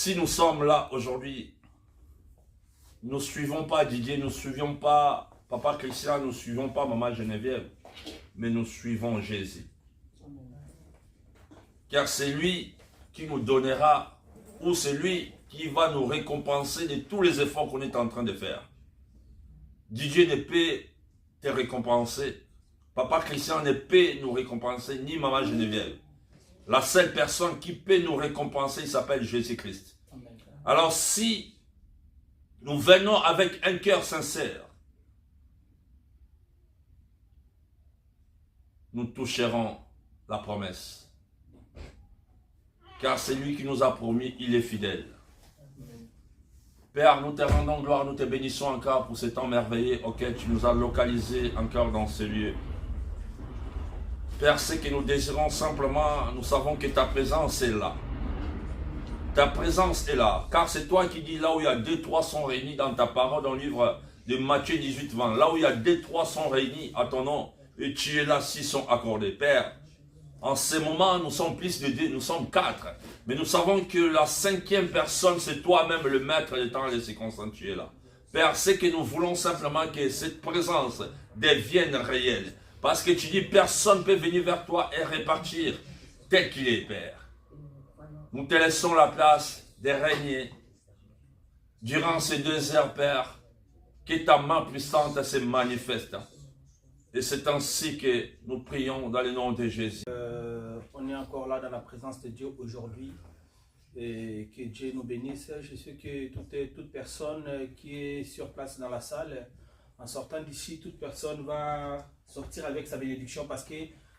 Si nous sommes là aujourd'hui, nous ne suivons pas Didier, nous ne suivons pas Papa Christian, nous ne suivons pas Maman Geneviève, mais nous suivons Jésus. Car c'est lui qui nous donnera, ou c'est lui qui va nous récompenser de tous les efforts qu'on est en train de faire. Didier ne peut te récompenser, Papa Christian ne peut nous récompenser, ni Maman Geneviève. La seule personne qui peut nous récompenser, il s'appelle Jésus-Christ. Alors si nous venons avec un cœur sincère, nous toucherons la promesse. Car c'est lui qui nous a promis, il est fidèle. Père, nous te rendons gloire, nous te bénissons encore pour ce temps merveilleux auquel tu nous as localisés encore dans ce lieu. Père, ce que nous désirons simplement, nous savons que ta présence est là. Ta présence est là, car c'est toi qui dis là où il y a 2-3 sont réunis dans ta parole dans le livre de Matthieu 18-20. Là où il y a 2-3 sont réunis à ton nom, et tu es là s'ils sont accordés. Père, en ce moment, nous sommes plus de 2, nous sommes 4. Mais nous savons que la 5e personne, c'est toi-même le maître des temps et des circonstances, tu es là. Père, c'est que nous voulons simplement que cette présence devienne réelle. Parce que tu dis, personne ne peut venir vers toi et repartir tel qu'il est, Père. Nous te laissons la place de régner durant ces 2 heures, Père, que ta main puissante se manifeste. Et c'est ainsi que nous prions dans le nom de Jésus. On est encore là dans la présence de Dieu aujourd'hui. Et que Dieu nous bénisse. Je sais que toute personne qui est sur place dans la salle, en sortant d'ici, toute personne va sortir avec sa bénédiction parce que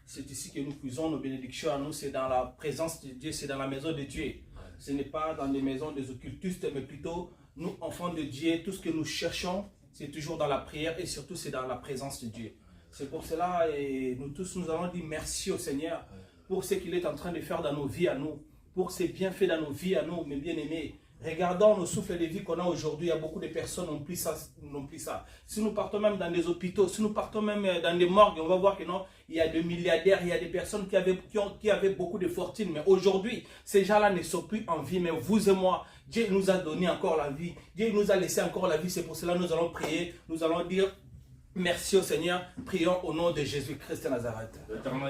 c'est ici que nous puisons nos bénédictions à nous, c'est dans la présence de Dieu, c'est dans la maison de Dieu. Ce n'est pas dans les maisons des occultistes, mais plutôt nous, enfants de Dieu, tout ce que nous cherchons, c'est toujours dans la prière et surtout c'est dans la présence de Dieu. C'est pour cela, et nous tous, nous allons dire merci au Seigneur pour ce qu'il est en train de faire dans nos vies à nous, pour ses bienfaits dans nos vies à nous, mes bien-aimés. Regardons nos souffles de vie qu'on a aujourd'hui, il y a beaucoup de personnes qui n'ont plus ça. Si nous partons même dans des hôpitaux, si nous partons même dans des morgues, on va voir que non, il y a des milliardaires, il y a des personnes qui avaient beaucoup de fortune. Mais aujourd'hui, ces gens-là ne sont plus en vie. Mais vous et moi, Dieu nous a donné encore la vie. Dieu nous a laissé encore la vie. C'est pour cela que nous allons prier. Nous allons dire merci au Seigneur. Prions au nom de Jésus-Christ de Nazareth.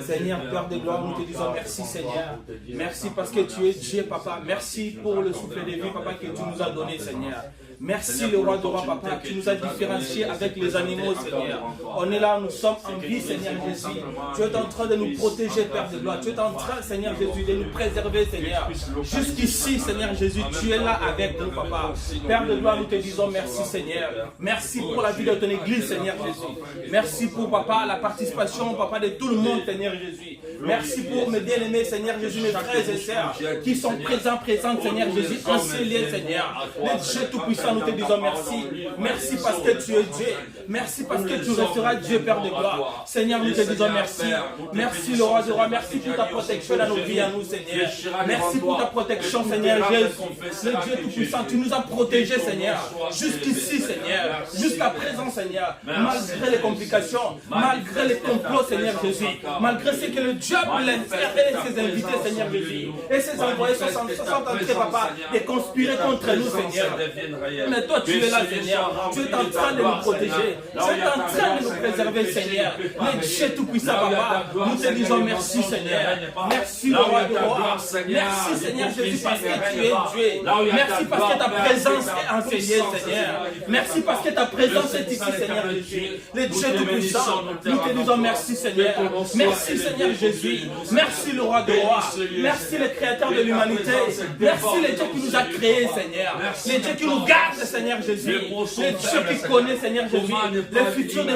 Seigneur, Père de gloire, nous te disons merci Seigneur. Merci parce que tu es Dieu, Papa. Merci pour le souffle de vie, Papa, que tu nous as donné, Seigneur. Merci le roi de roi, Papa, tu nous as différenciés avec les animaux, Seigneur. On est là, nous sommes en vie, Seigneur Jésus. Tu es en train de nous protéger, Père de gloire. Tu es en train, Seigneur Jésus, de nous préserver, Seigneur. Jusqu'ici, Seigneur Jésus, tu es là avec nous, Papa. Père de gloire, nous te disons merci, Seigneur. Merci pour la vie de ton église, Seigneur Jésus. Merci pour, Papa, la participation, Papa, de tout le monde, Seigneur Jésus. Merci pour mes bien-aimés, Seigneur Jésus, mes frères et sœurs qui sont présentes, Seigneur Jésus, en ces lieux, Seigneur. Les Dieu Tout-Puissant, nous te disons merci. Merci parce que tu es Dieu. Merci parce que tu resteras Dieu, Père de gloire. Seigneur, nous te disons merci. Merci, le roi de roi. Merci pour ta protection dans nos vies à nous, Seigneur. Merci pour ta protection, Seigneur Jésus. Le Dieu Tout-Puissant, tu nous as protégés, Seigneur. Jusqu'ici, Seigneur. Jusqu'à présent, Seigneur. Malgré les complications, malgré les complots, Seigneur Jésus. Malgré ce que le diable laisse et ses invités, Seigneur Jésus. Et ses envoyés sont entrés, Papa, de conspirer contre nous, Seigneur. Mais toi, tu es là, Seigneur. Tu es en train de nous protéger. Tu es en train de nous préserver, Seigneur. Le Dieu Tout-Puissant, Papa. Nous te disons merci, Seigneur. Merci, le roi de roi. Merci, Seigneur Jésus, parce que tu es Dieu. Merci parce que ta présence est enseignée, Seigneur. Merci parce que ta présence est ici, Seigneur Jésus. Le Dieu Tout-Puissant, nous te disons merci, Seigneur. Merci, Seigneur Jésus. Merci, le roi de roi. Merci, le créateur de l'humanité. Merci, le Dieu qui nous a créés, Seigneur. Le Dieu qui nous garde, Seigneur Jésus. Le Dieu qui connaît, Seigneur Jésus, le futur de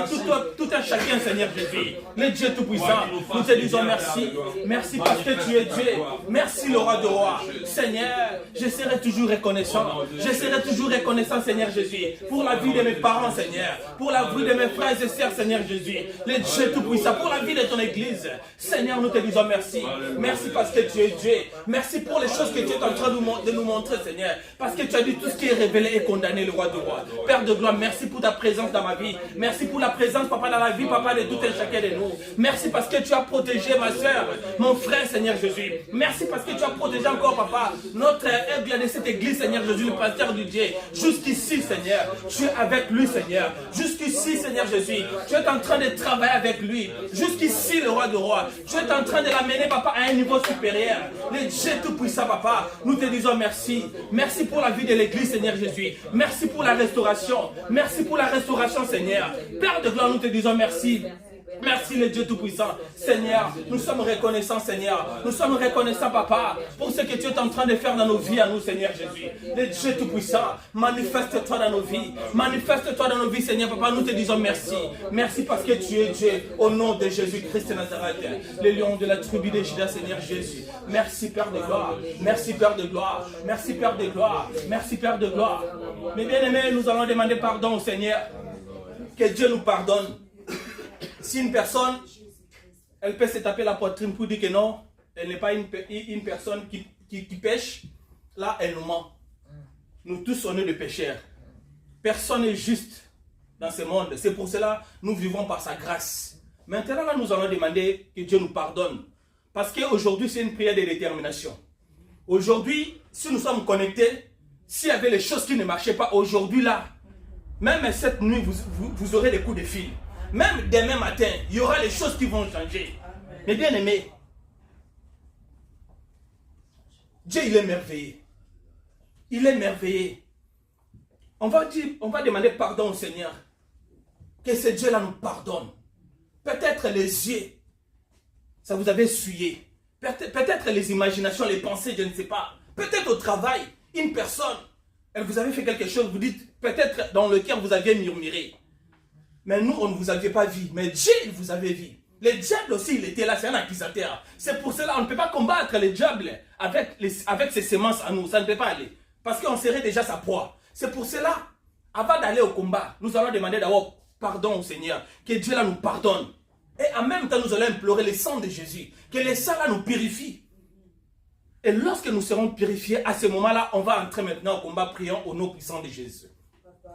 tout un chacun, Seigneur Jésus. Le Dieu Tout-Puissant, nous te disons merci. Merci parce que tu es Dieu. Merci, le roi de roi. Seigneur, je serai toujours reconnaissant. Je serai toujours reconnaissant, Seigneur Jésus, pour la vie de mes parents, Seigneur. Pour la vie de mes frères et sœurs, Seigneur Jésus. Le Dieu Tout-Puissant, pour la vie de ton église. Seigneur, nous te disons merci. Merci parce que tu es Dieu. Merci pour les choses que tu es en train de nous montrer, Seigneur. Parce que tu as dit tout ce qui est révélé est condamné, le roi de roi. Père de gloire, merci pour ta présence dans ma vie. Merci pour la présence, papa, dans la vie, papa, de tout et chacun de nous. Merci parce que tu as protégé ma soeur, mon frère, Seigneur Jésus. Merci parce que tu as protégé encore, papa, notre aigle de cette église, Seigneur Jésus, le pasteur du Dieu. Jusqu'ici, Seigneur, tu es avec lui, Seigneur. Jusqu'ici, Seigneur Jésus, tu es en train de travailler avec lui. Jusqu'ici, le roi de roi, tu es en train de l'amener, papa, à un niveau supérieur. Le Dieu tout-puissant, papa, nous te disons merci. Merci pour la vie de l'église, Seigneur Jésus. Merci pour la restauration. Merci pour la restauration, Seigneur. Père de gloire, nous te disons merci. Merci le Dieu Tout-Puissant. Seigneur, nous sommes reconnaissants, Seigneur. Nous sommes reconnaissants, Papa, pour ce que tu es en train de faire dans nos vies à nous, Seigneur Jésus. Le Dieu Tout-Puissant, manifeste-toi dans nos vies. Manifeste-toi dans nos vies, Seigneur, Papa. Nous te disons merci. Merci parce que tu es Dieu. Au nom de Jésus-Christ de Nazareth, le lion de la tribu de Juda, Seigneur Jésus. Merci, Père de gloire. Merci, Père de gloire. Merci, Père de gloire. Merci, Père de gloire. Mais bien aimés, nous allons demander pardon au Seigneur. Que Dieu nous pardonne. Si une personne, elle peut se taper la poitrine pour dire que non, elle n'est pas une personne qui pêche, là, elle nous ment. Nous tous, on est des pécheurs. Personne n'est juste dans ce monde. C'est pour cela que nous vivons par sa grâce. Maintenant, là, nous allons demander que Dieu nous pardonne. Parce qu'aujourd'hui, c'est une prière de détermination. Aujourd'hui, si nous sommes connectés, s'il y avait les choses qui ne marchaient pas aujourd'hui, là, même cette nuit, vous aurez des coups de fil. Même demain matin, il y aura les choses qui vont changer. Amen. Mais bien aimé, Dieu, il est merveilleux. Il est merveilleux. On va demander pardon au Seigneur. Que ce Dieu-là nous pardonne. Peut-être les yeux, ça vous avait essuyé. Peut-être les imaginations, les pensées, je ne sais pas. Peut-être au travail, une personne, elle vous avait fait quelque chose, vous dites, peut-être dans le cœur, vous aviez murmuré. Mais nous, on ne vous avait pas vu. Mais Dieu, il vous avait vu. Le diable aussi, il était là, c'est un accusateur. C'est pour cela qu'on ne peut pas combattre le diable avec ses semences à nous. Ça ne peut pas aller. Parce qu'on serait déjà sa proie. C'est pour cela, avant d'aller au combat, nous allons demander d'abord pardon au Seigneur. Que Dieu là nous pardonne. Et en même temps, nous allons implorer le sang de Jésus. Que le sang là nous purifie. Et lorsque nous serons purifiés, à ce moment-là, on va entrer maintenant au combat priant au nom puissant de Jésus.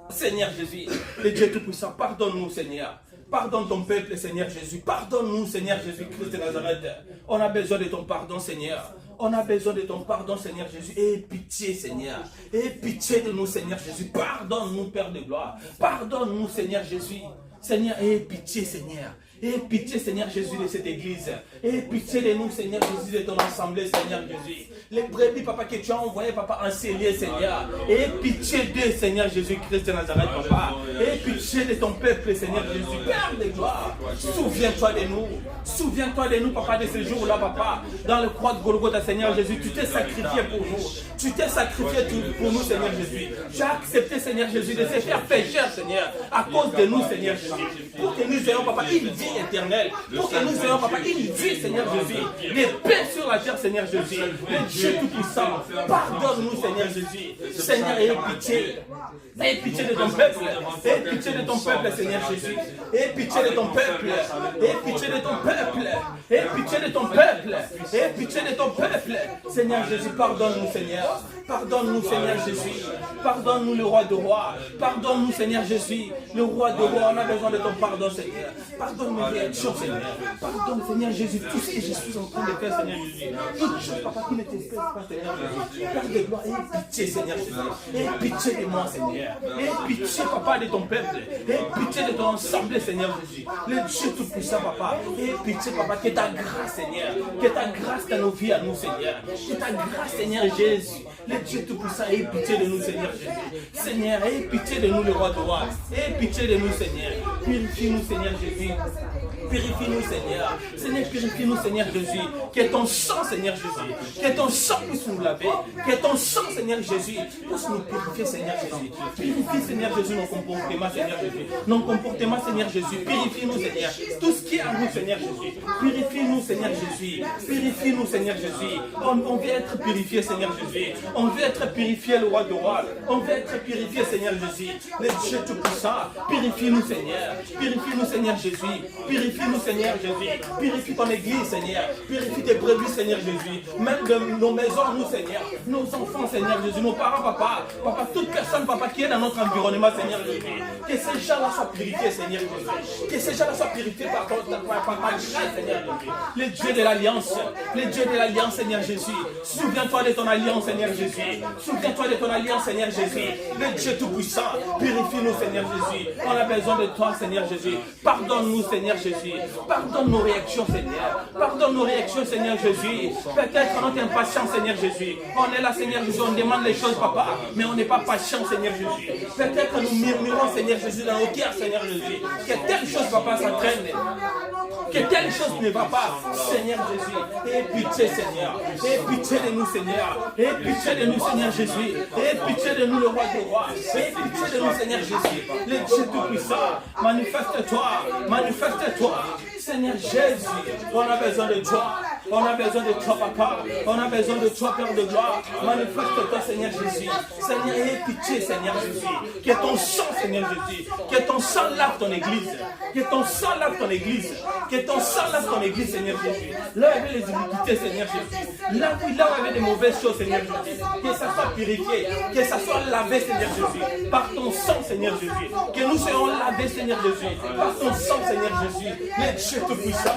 Seigneur Jésus, le Dieu Tout-Puissant, pardonne-nous, Seigneur. Pardonne ton peuple, Seigneur Jésus. Pardonne-nous, Seigneur Jésus-Christ de Nazareth. On a besoin de ton pardon, Seigneur. On a besoin de ton pardon, Seigneur Jésus. Aie pitié, Seigneur. Aie pitié de nous, Seigneur Jésus. Pardonne-nous, Père de gloire. Pardonne-nous, Seigneur Jésus. Seigneur, aie pitié, Seigneur. Aie pitié, Seigneur Jésus, de cette église. Aie pitié de nous, Seigneur Jésus, de ton assemblée, Seigneur Jésus. Les brebis, papa, que tu as envoyé, papa, en ces lieux, Seigneur. Aie pitié de Seigneur Jésus-Christ de Nazareth, papa. Aie pitié de ton peuple, Seigneur Jésus. Père de gloire, souviens-toi de nous. Souviens-toi de nous, papa, de ce jour-là, papa. Dans le croix de Golgotha, Seigneur Jésus, tu t'es sacrifié pour nous. Tu t'es sacrifié pour nous, Seigneur Jésus. Tu as accepté, Seigneur Jésus, de se faire pécheur, Seigneur, à cause de nous, Seigneur Jésus. Pour que nous ayons, papa, une vie éternelle. Pour que nous ayons, papa, une vie, Seigneur Jésus. Des paix sur la terre, Seigneur Jésus. Le Dieu Tout-Puissant, pardonne-nous, Seigneur Jésus. Seigneur, aie pitié. Aie pitié de ton peuple. Aie pitié de ton peuple, Seigneur Jésus. Aie pitié de ton peuple. Aie pitié de ton peuple. Aie pitié de ton peuple. Aie pitié de ton peuple. Seigneur Jésus, pardonne-nous, Seigneur. Pardonne-nous, Seigneur Jésus. Pardonne-nous, le roi de rois. Pardonne-nous, Seigneur Jésus. Le roi de rois, on a besoin de ton pardon, Seigneur. Pardonne-nous, Seigneur. Pardonne, Seigneur Jésus, tout ce que je suis en train de faire, Seigneur Jésus. Toute chose, papa, qui ne t'espère pas, Seigneur Jésus. Père de gloire, aie pitié, Seigneur Jésus. Aie pitié de moi, Seigneur. Aie pitié, papa, de ton peuple. Aie pitié de ton assemblée, Seigneur Jésus. Le Dieu Tout-Puissant, papa. Aie pitié, papa, que ta grâce, Seigneur. Que ta grâce dans nos vies à nous, Seigneur. Que ta grâce, Seigneur Jésus. Le Dieu Tout-Puissant, aie pitié de nous, Seigneur Jésus. Seigneur, aie pitié de nous, le roi de roi. Aie pitié de nous, Seigneur. Purifie-nous, Seigneur Jésus. Purifie-nous, Seigneur. Seigneur, purifie-nous, Seigneur Jésus. Que ton sang, Seigneur Jésus. Que ton sang puisse nous laver. Que ton sang, Seigneur Jésus, puisse nous purifier, Seigneur Jésus. Purifie, Seigneur Jésus, nos comportements, Seigneur Jésus. Nos comportements, Seigneur Jésus. Purifie-nous, Seigneur. Tout ce qui est en nous, Seigneur Jésus. Purifie-nous, Seigneur Jésus. Purifie-nous, Seigneur Jésus. On vient être purifié, Seigneur Jésus. On veut être purifié, le roi de roi. On veut être purifié, Seigneur Jésus. Le Dieu Tout-Puissant, purifie-nous, Seigneur. Purifie-nous, Seigneur Jésus. Purifie-nous, Seigneur Jésus. Purifie ton église, Seigneur. Purifie tes brebis, Seigneur Jésus. Même de nos maisons, nous, Seigneur. Nos enfants, Seigneur Jésus. Nos parents, papa. Papa, toute personne, papa, qui est dans notre environnement, Seigneur Jésus. Que ces gens-là soient purifiés, Seigneur Jésus. Que ces gens-là soient purifiés par ta grâce, Seigneur Jésus. Le Dieu de l'Alliance. Le Dieu de l'Alliance, Seigneur Jésus. Souviens-toi de ton alliance, Seigneur Jésus. Souviens-toi de ton alliance, Seigneur Jésus. Le Dieu Tout-Puissant. Purifie-nous, Seigneur Jésus. On a besoin de toi, Seigneur Jésus. Pardonne-nous, Seigneur Jésus. Pardonne nos réactions, Seigneur. Pardonne nos réactions, Seigneur Jésus. Peut-être notre impatience, Seigneur Jésus. On est là, Seigneur Jésus. On demande les choses, papa. Mais on n'est pas patient, Seigneur Jésus. Peut-être nous murmurons, Seigneur Jésus, dans nos cœurs, Seigneur Jésus. Que telle chose, papa, s'entraîne. Que telle chose ne va pas, Seigneur Jésus. Aie pitié, Seigneur. Aie pitié de nous, Seigneur. Aie pitié de nous, Seigneur Jésus. Aie pitié de nous, le roi des rois. Aie pitié de nous, Seigneur Jésus. Le Dieu Tout-Puissant, manifeste-toi. Manifeste-toi. Seigneur Jésus, on a besoin de toi. On a besoin de toi, papa. On a besoin de toi, Père de gloire. Manifeste-toi, Seigneur Jésus. Seigneur, aie pitié, Seigneur Jésus. Que ton sang, Seigneur Jésus. Que ton sang lave ton église. Que ton sang lave ton église. Que ton sang lave ton église, Seigneur Jésus. Là où il y avait les iniquités, Seigneur Jésus. Là où il y avait des mauvaises choses, Seigneur Jésus. Que ça soit purifié. Que ça soit lavé, Seigneur Jésus. Par ton sang, Seigneur Jésus. Que nous soyons lavés, Seigneur Jésus. Par ton sang, Seigneur Jésus. Le Dieu Tout-Puissant.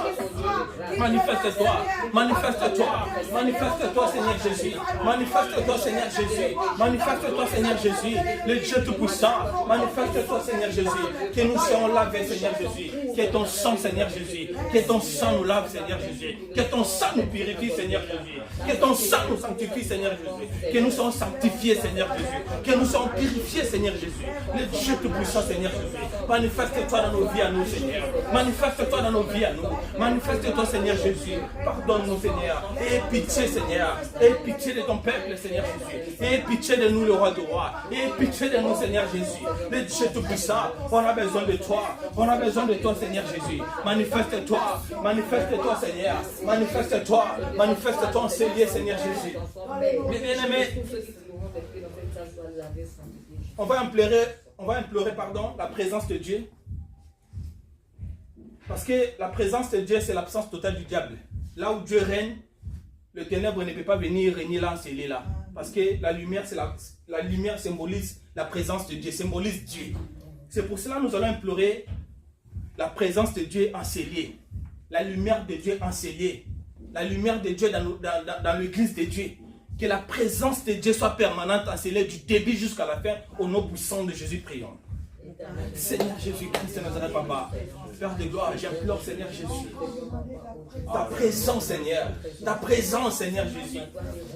Manifeste-toi. Manifeste-toi. Manifeste-toi, Seigneur Jésus. Manifeste-toi, Seigneur Jésus. Manifeste-toi, Seigneur Jésus. Le Dieu Tout-Puissant. Manifeste-toi, Seigneur Jésus. Que nous soyons lavés, Seigneur Jésus. Que ton sang, Seigneur Jésus. Que ton sang nous lave, Seigneur Jésus. Que ton sang nous purifie, Seigneur Jésus. Que ton sang nous sanctifie, Seigneur Jésus. Que nous soyons sanctifiés, Seigneur Jésus. Que nous soyons purifiés, Seigneur Jésus. Le Dieu Tout-Puissant, Seigneur Jésus. Manifeste-toi dans nos vies à nous, Seigneur. Manifeste-toi dans nos vies à nous. Manifeste-toi, Seigneur Jésus. Pardonne-nous, Seigneur. Aie pitié, Seigneur. Aie pitié de ton peuple, Seigneur Jésus. Aie pitié de nous, le roi de roi. Aie pitié de nous, Seigneur Jésus. Le Dieu Tout-Puissant, on a besoin de toi. On a besoin de toi, Seigneur Jésus. Manifeste-toi. Manifeste-toi, Seigneur. Manifeste-toi. Manifeste-toi en ces lieux, Seigneur Jésus. Mes bien-aimés, on va implorer, la présence de Dieu. Parce que la présence de Dieu, c'est l'absence totale du diable. Là où Dieu règne, le ténèbre ne peut pas venir régner là, enseigner là. Parce que la lumière symbolise la présence de Dieu, symbolise Dieu. C'est pour cela que nous allons implorer la présence de Dieu enseigner. La lumière de Dieu enseigner. La lumière de Dieu dans l'église de Dieu. Que la présence de Dieu soit permanente, enseigner du début jusqu'à la fin. Au nom puissant de Jésus, prions. Seigneur Jésus-Christ, Nazareth, Papa, Père de gloire, j'implore, Seigneur Jésus, ta présence, Seigneur, ta présence, Seigneur Jésus,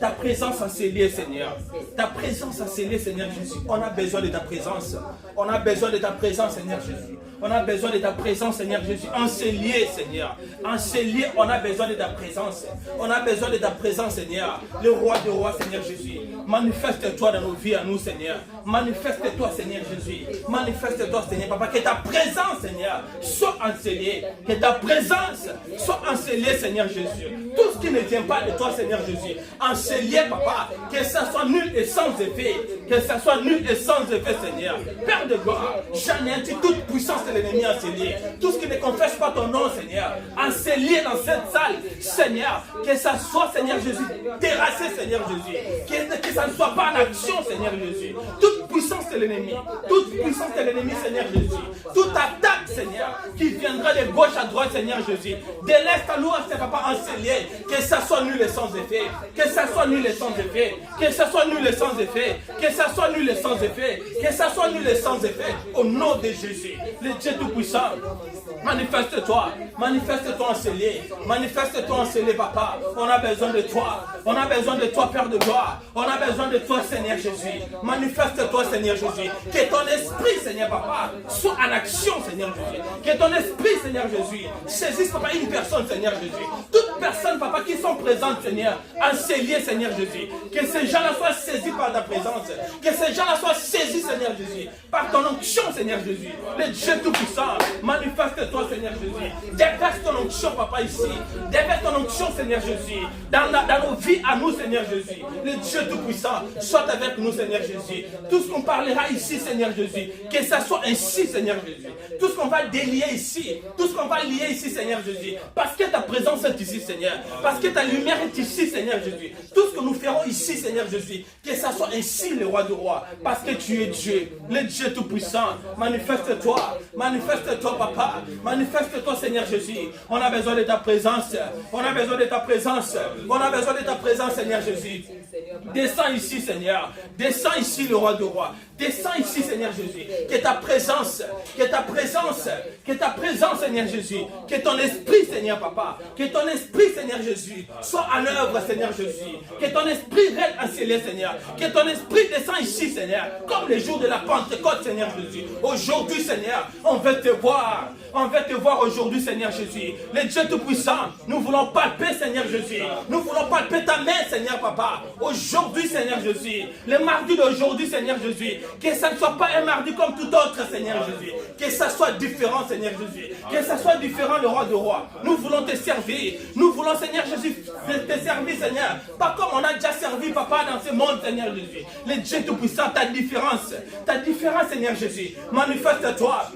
ta présence enseigner, Seigneur, ta présence enseigner, Seigneur Jésus. On a besoin de ta présence, on a besoin de ta présence, Seigneur Jésus. On a besoin de ta présence, Seigneur Jésus. Enseigner, Seigneur. Enseigner, on a besoin de ta présence. On a besoin de ta présence, Seigneur. Le roi des rois, Seigneur Jésus. Manifeste-toi dans nos vies à nous, Seigneur. Manifeste-toi, Seigneur Jésus. Manifeste-toi, Seigneur, Papa. Que ta présence, Seigneur, soit enseignée. Que ta présence soit enseignée, Seigneur Jésus. Tout ce qui ne vient pas de toi, Seigneur Jésus. Enseignez, Papa. Que ça soit nul et sans effet. Que ça soit nul et sans effet, Seigneur. Père de gloire, j'anéantis toute puissance de l'ennemi enseigné. Tout ce qui ne confesse pas ton nom, Seigneur, enseigné dans cette salle, Seigneur, que ça soit, Seigneur Jésus, terrassé, Seigneur Jésus, que ça ne soit pas en action, Seigneur Jésus. Toute puissance de l'ennemi, Seigneur Jésus, toute attaque, Seigneur, qui viendra de gauche à droite, Seigneur Jésus, de l'est à l'ouest, Papa, enseigné, que ça soit nul et sans effet, que ça soit nul et sans effet, que ça soit nul et sans effet, que ça soit nul et sans effet, que ça soit nul et sans effet, au nom de Jésus. Le Dieu Tout-Puissant, manifeste-toi enseigné, manifeste-toi enseigné, Papa. On a besoin de toi, Père de gloire. On a besoin de toi, Seigneur Jésus. Manifeste-toi, Seigneur Jésus. Que ton esprit, Seigneur Papa, soit en action, Seigneur Jésus. Que ton esprit, Seigneur Jésus, saisisse, Papa, une personne, Seigneur Jésus. Toute personne, Papa, qui sont présentes, Seigneur, enseignées, Seigneur Jésus. Que ces gens-là soient saisis par ta présence. Que ces gens-là soient saisis, Seigneur Jésus, par ton onction, Seigneur Jésus. Le Dieu Tout-Puissant, manifeste-toi, Seigneur Seigneur Jésus. Déverse ton onction, papa, ici. Déverse ton onction, Seigneur Jésus. Dans nos vies à nous, Seigneur Jésus. Le Dieu Tout-Puissant, soit avec nous, Seigneur Jésus. Tout ce qu'on parlera ici, Seigneur Jésus, que ça soit ainsi, Seigneur Jésus. Tout ce qu'on va délier ici, tout ce qu'on va lier ici, Seigneur Jésus. Parce que ta présence est ici, Seigneur. Parce que ta lumière est ici, Seigneur Jésus. Tout ce que nous ferons ici, Seigneur Jésus, que ça soit ainsi, le roi du roi. Parce que tu es Dieu, le Dieu Tout-Puissant. Manifeste-toi, manifeste-toi, papa. Manifeste-toi, Seigneur Jésus. On a besoin de ta présence. On a besoin de ta présence. On a besoin de ta présence, Seigneur Jésus. Descends ici, Seigneur. Descends ici, le roi du roi. Descends ici, Seigneur Jésus. Que ta présence, que ta présence, que ta présence, Seigneur Jésus. Que ton esprit, Seigneur Papa. Que ton esprit, Seigneur Jésus, soit en œuvre, Seigneur Jésus. Que ton esprit règne enseigné, Seigneur. Que ton esprit descend ici, Seigneur. Comme les jours de la Pentecôte, Seigneur Jésus. Aujourd'hui, Seigneur, on veut te voir. On veut te voir aujourd'hui, Seigneur Jésus. Le Dieu Tout-Puissant, nous voulons palper, Seigneur Jésus. Nous voulons palper ta main, Seigneur Papa. Aujourd'hui, Seigneur Jésus. Le mardi d'aujourd'hui, Seigneur Jésus. Que ça ne soit pas un mardi comme tout autre, Seigneur Jésus. Que ça soit différent, Seigneur Jésus. Que ça soit différent, le roi de roi. Nous voulons te servir. Nous voulons, Seigneur Jésus, te servir, Seigneur. Pas comme on a déjà servi, Papa, dans ce monde, Seigneur Jésus. Le Dieu Tout-Puissant, ta différence, Seigneur Jésus. Manifeste-toi.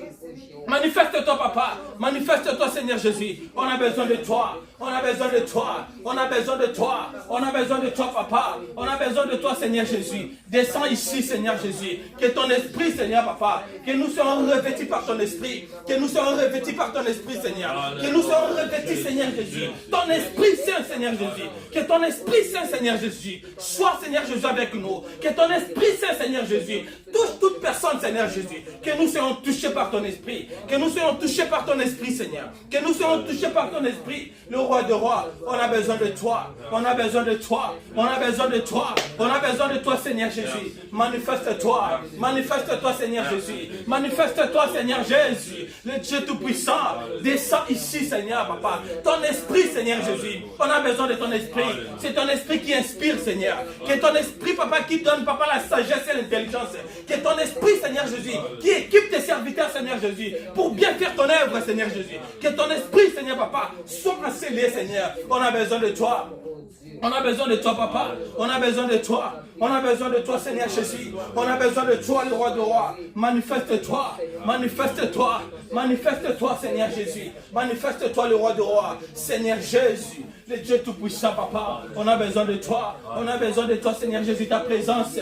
Manifeste-toi, Papa. Manifeste-toi, Seigneur Jésus. On a besoin de toi. On a besoin de toi. On a besoin de toi. On a besoin de toi, Papa. On a besoin de toi, Seigneur Jésus. Descends ici, Seigneur Jésus. Que ton esprit, Seigneur, Papa. Que nous soyons revêtis par ton esprit. Que nous soyons revêtis par ton esprit, Seigneur. Que nous soyons revêtis, Seigneur Jésus. Ton esprit saint, Seigneur Jésus. Que ton esprit saint, Seigneur Jésus. Sois, Seigneur Jésus, avec nous. Que ton esprit saint, Seigneur Jésus. Touche toute personne, Seigneur Jésus. Que nous soyons touchés par ton esprit. Que nous soyons touchés par ton esprit, Seigneur. Que nous soyons touchés par ton esprit. Le roi de rois, on a besoin de toi. On a besoin de toi. On a besoin de toi. On a besoin de toi, Seigneur Jésus. Manifeste-toi. Manifeste-toi, Seigneur Jésus. Manifeste-toi, Seigneur Jésus. Le Dieu Tout-Puissant. Descends ici, Seigneur, Papa. Ton esprit, Seigneur Jésus. On a besoin de ton esprit. C'est ton esprit qui inspire, Seigneur. Que ton esprit, Papa, qui donne, Papa, la sagesse et l'intelligence. Que ton esprit, Seigneur Jésus, qui équipe tes serviteurs, Seigneur Jésus, pour bien faire ton œuvre, Seigneur Jésus. Que ton esprit, Seigneur Papa, soit scellé, Seigneur. On a besoin de toi. On a besoin de toi, Papa. On a besoin de toi. On a besoin de toi, Seigneur Jésus. On a besoin de toi, le roi de roi. Manifeste-toi. Manifeste-toi. Manifeste-toi, Seigneur Jésus. Manifeste-toi, le roi de roi. Seigneur Jésus. Le Dieu Tout-Puissant, Papa. On a besoin de toi. On a besoin de toi, Seigneur Jésus. Ta présence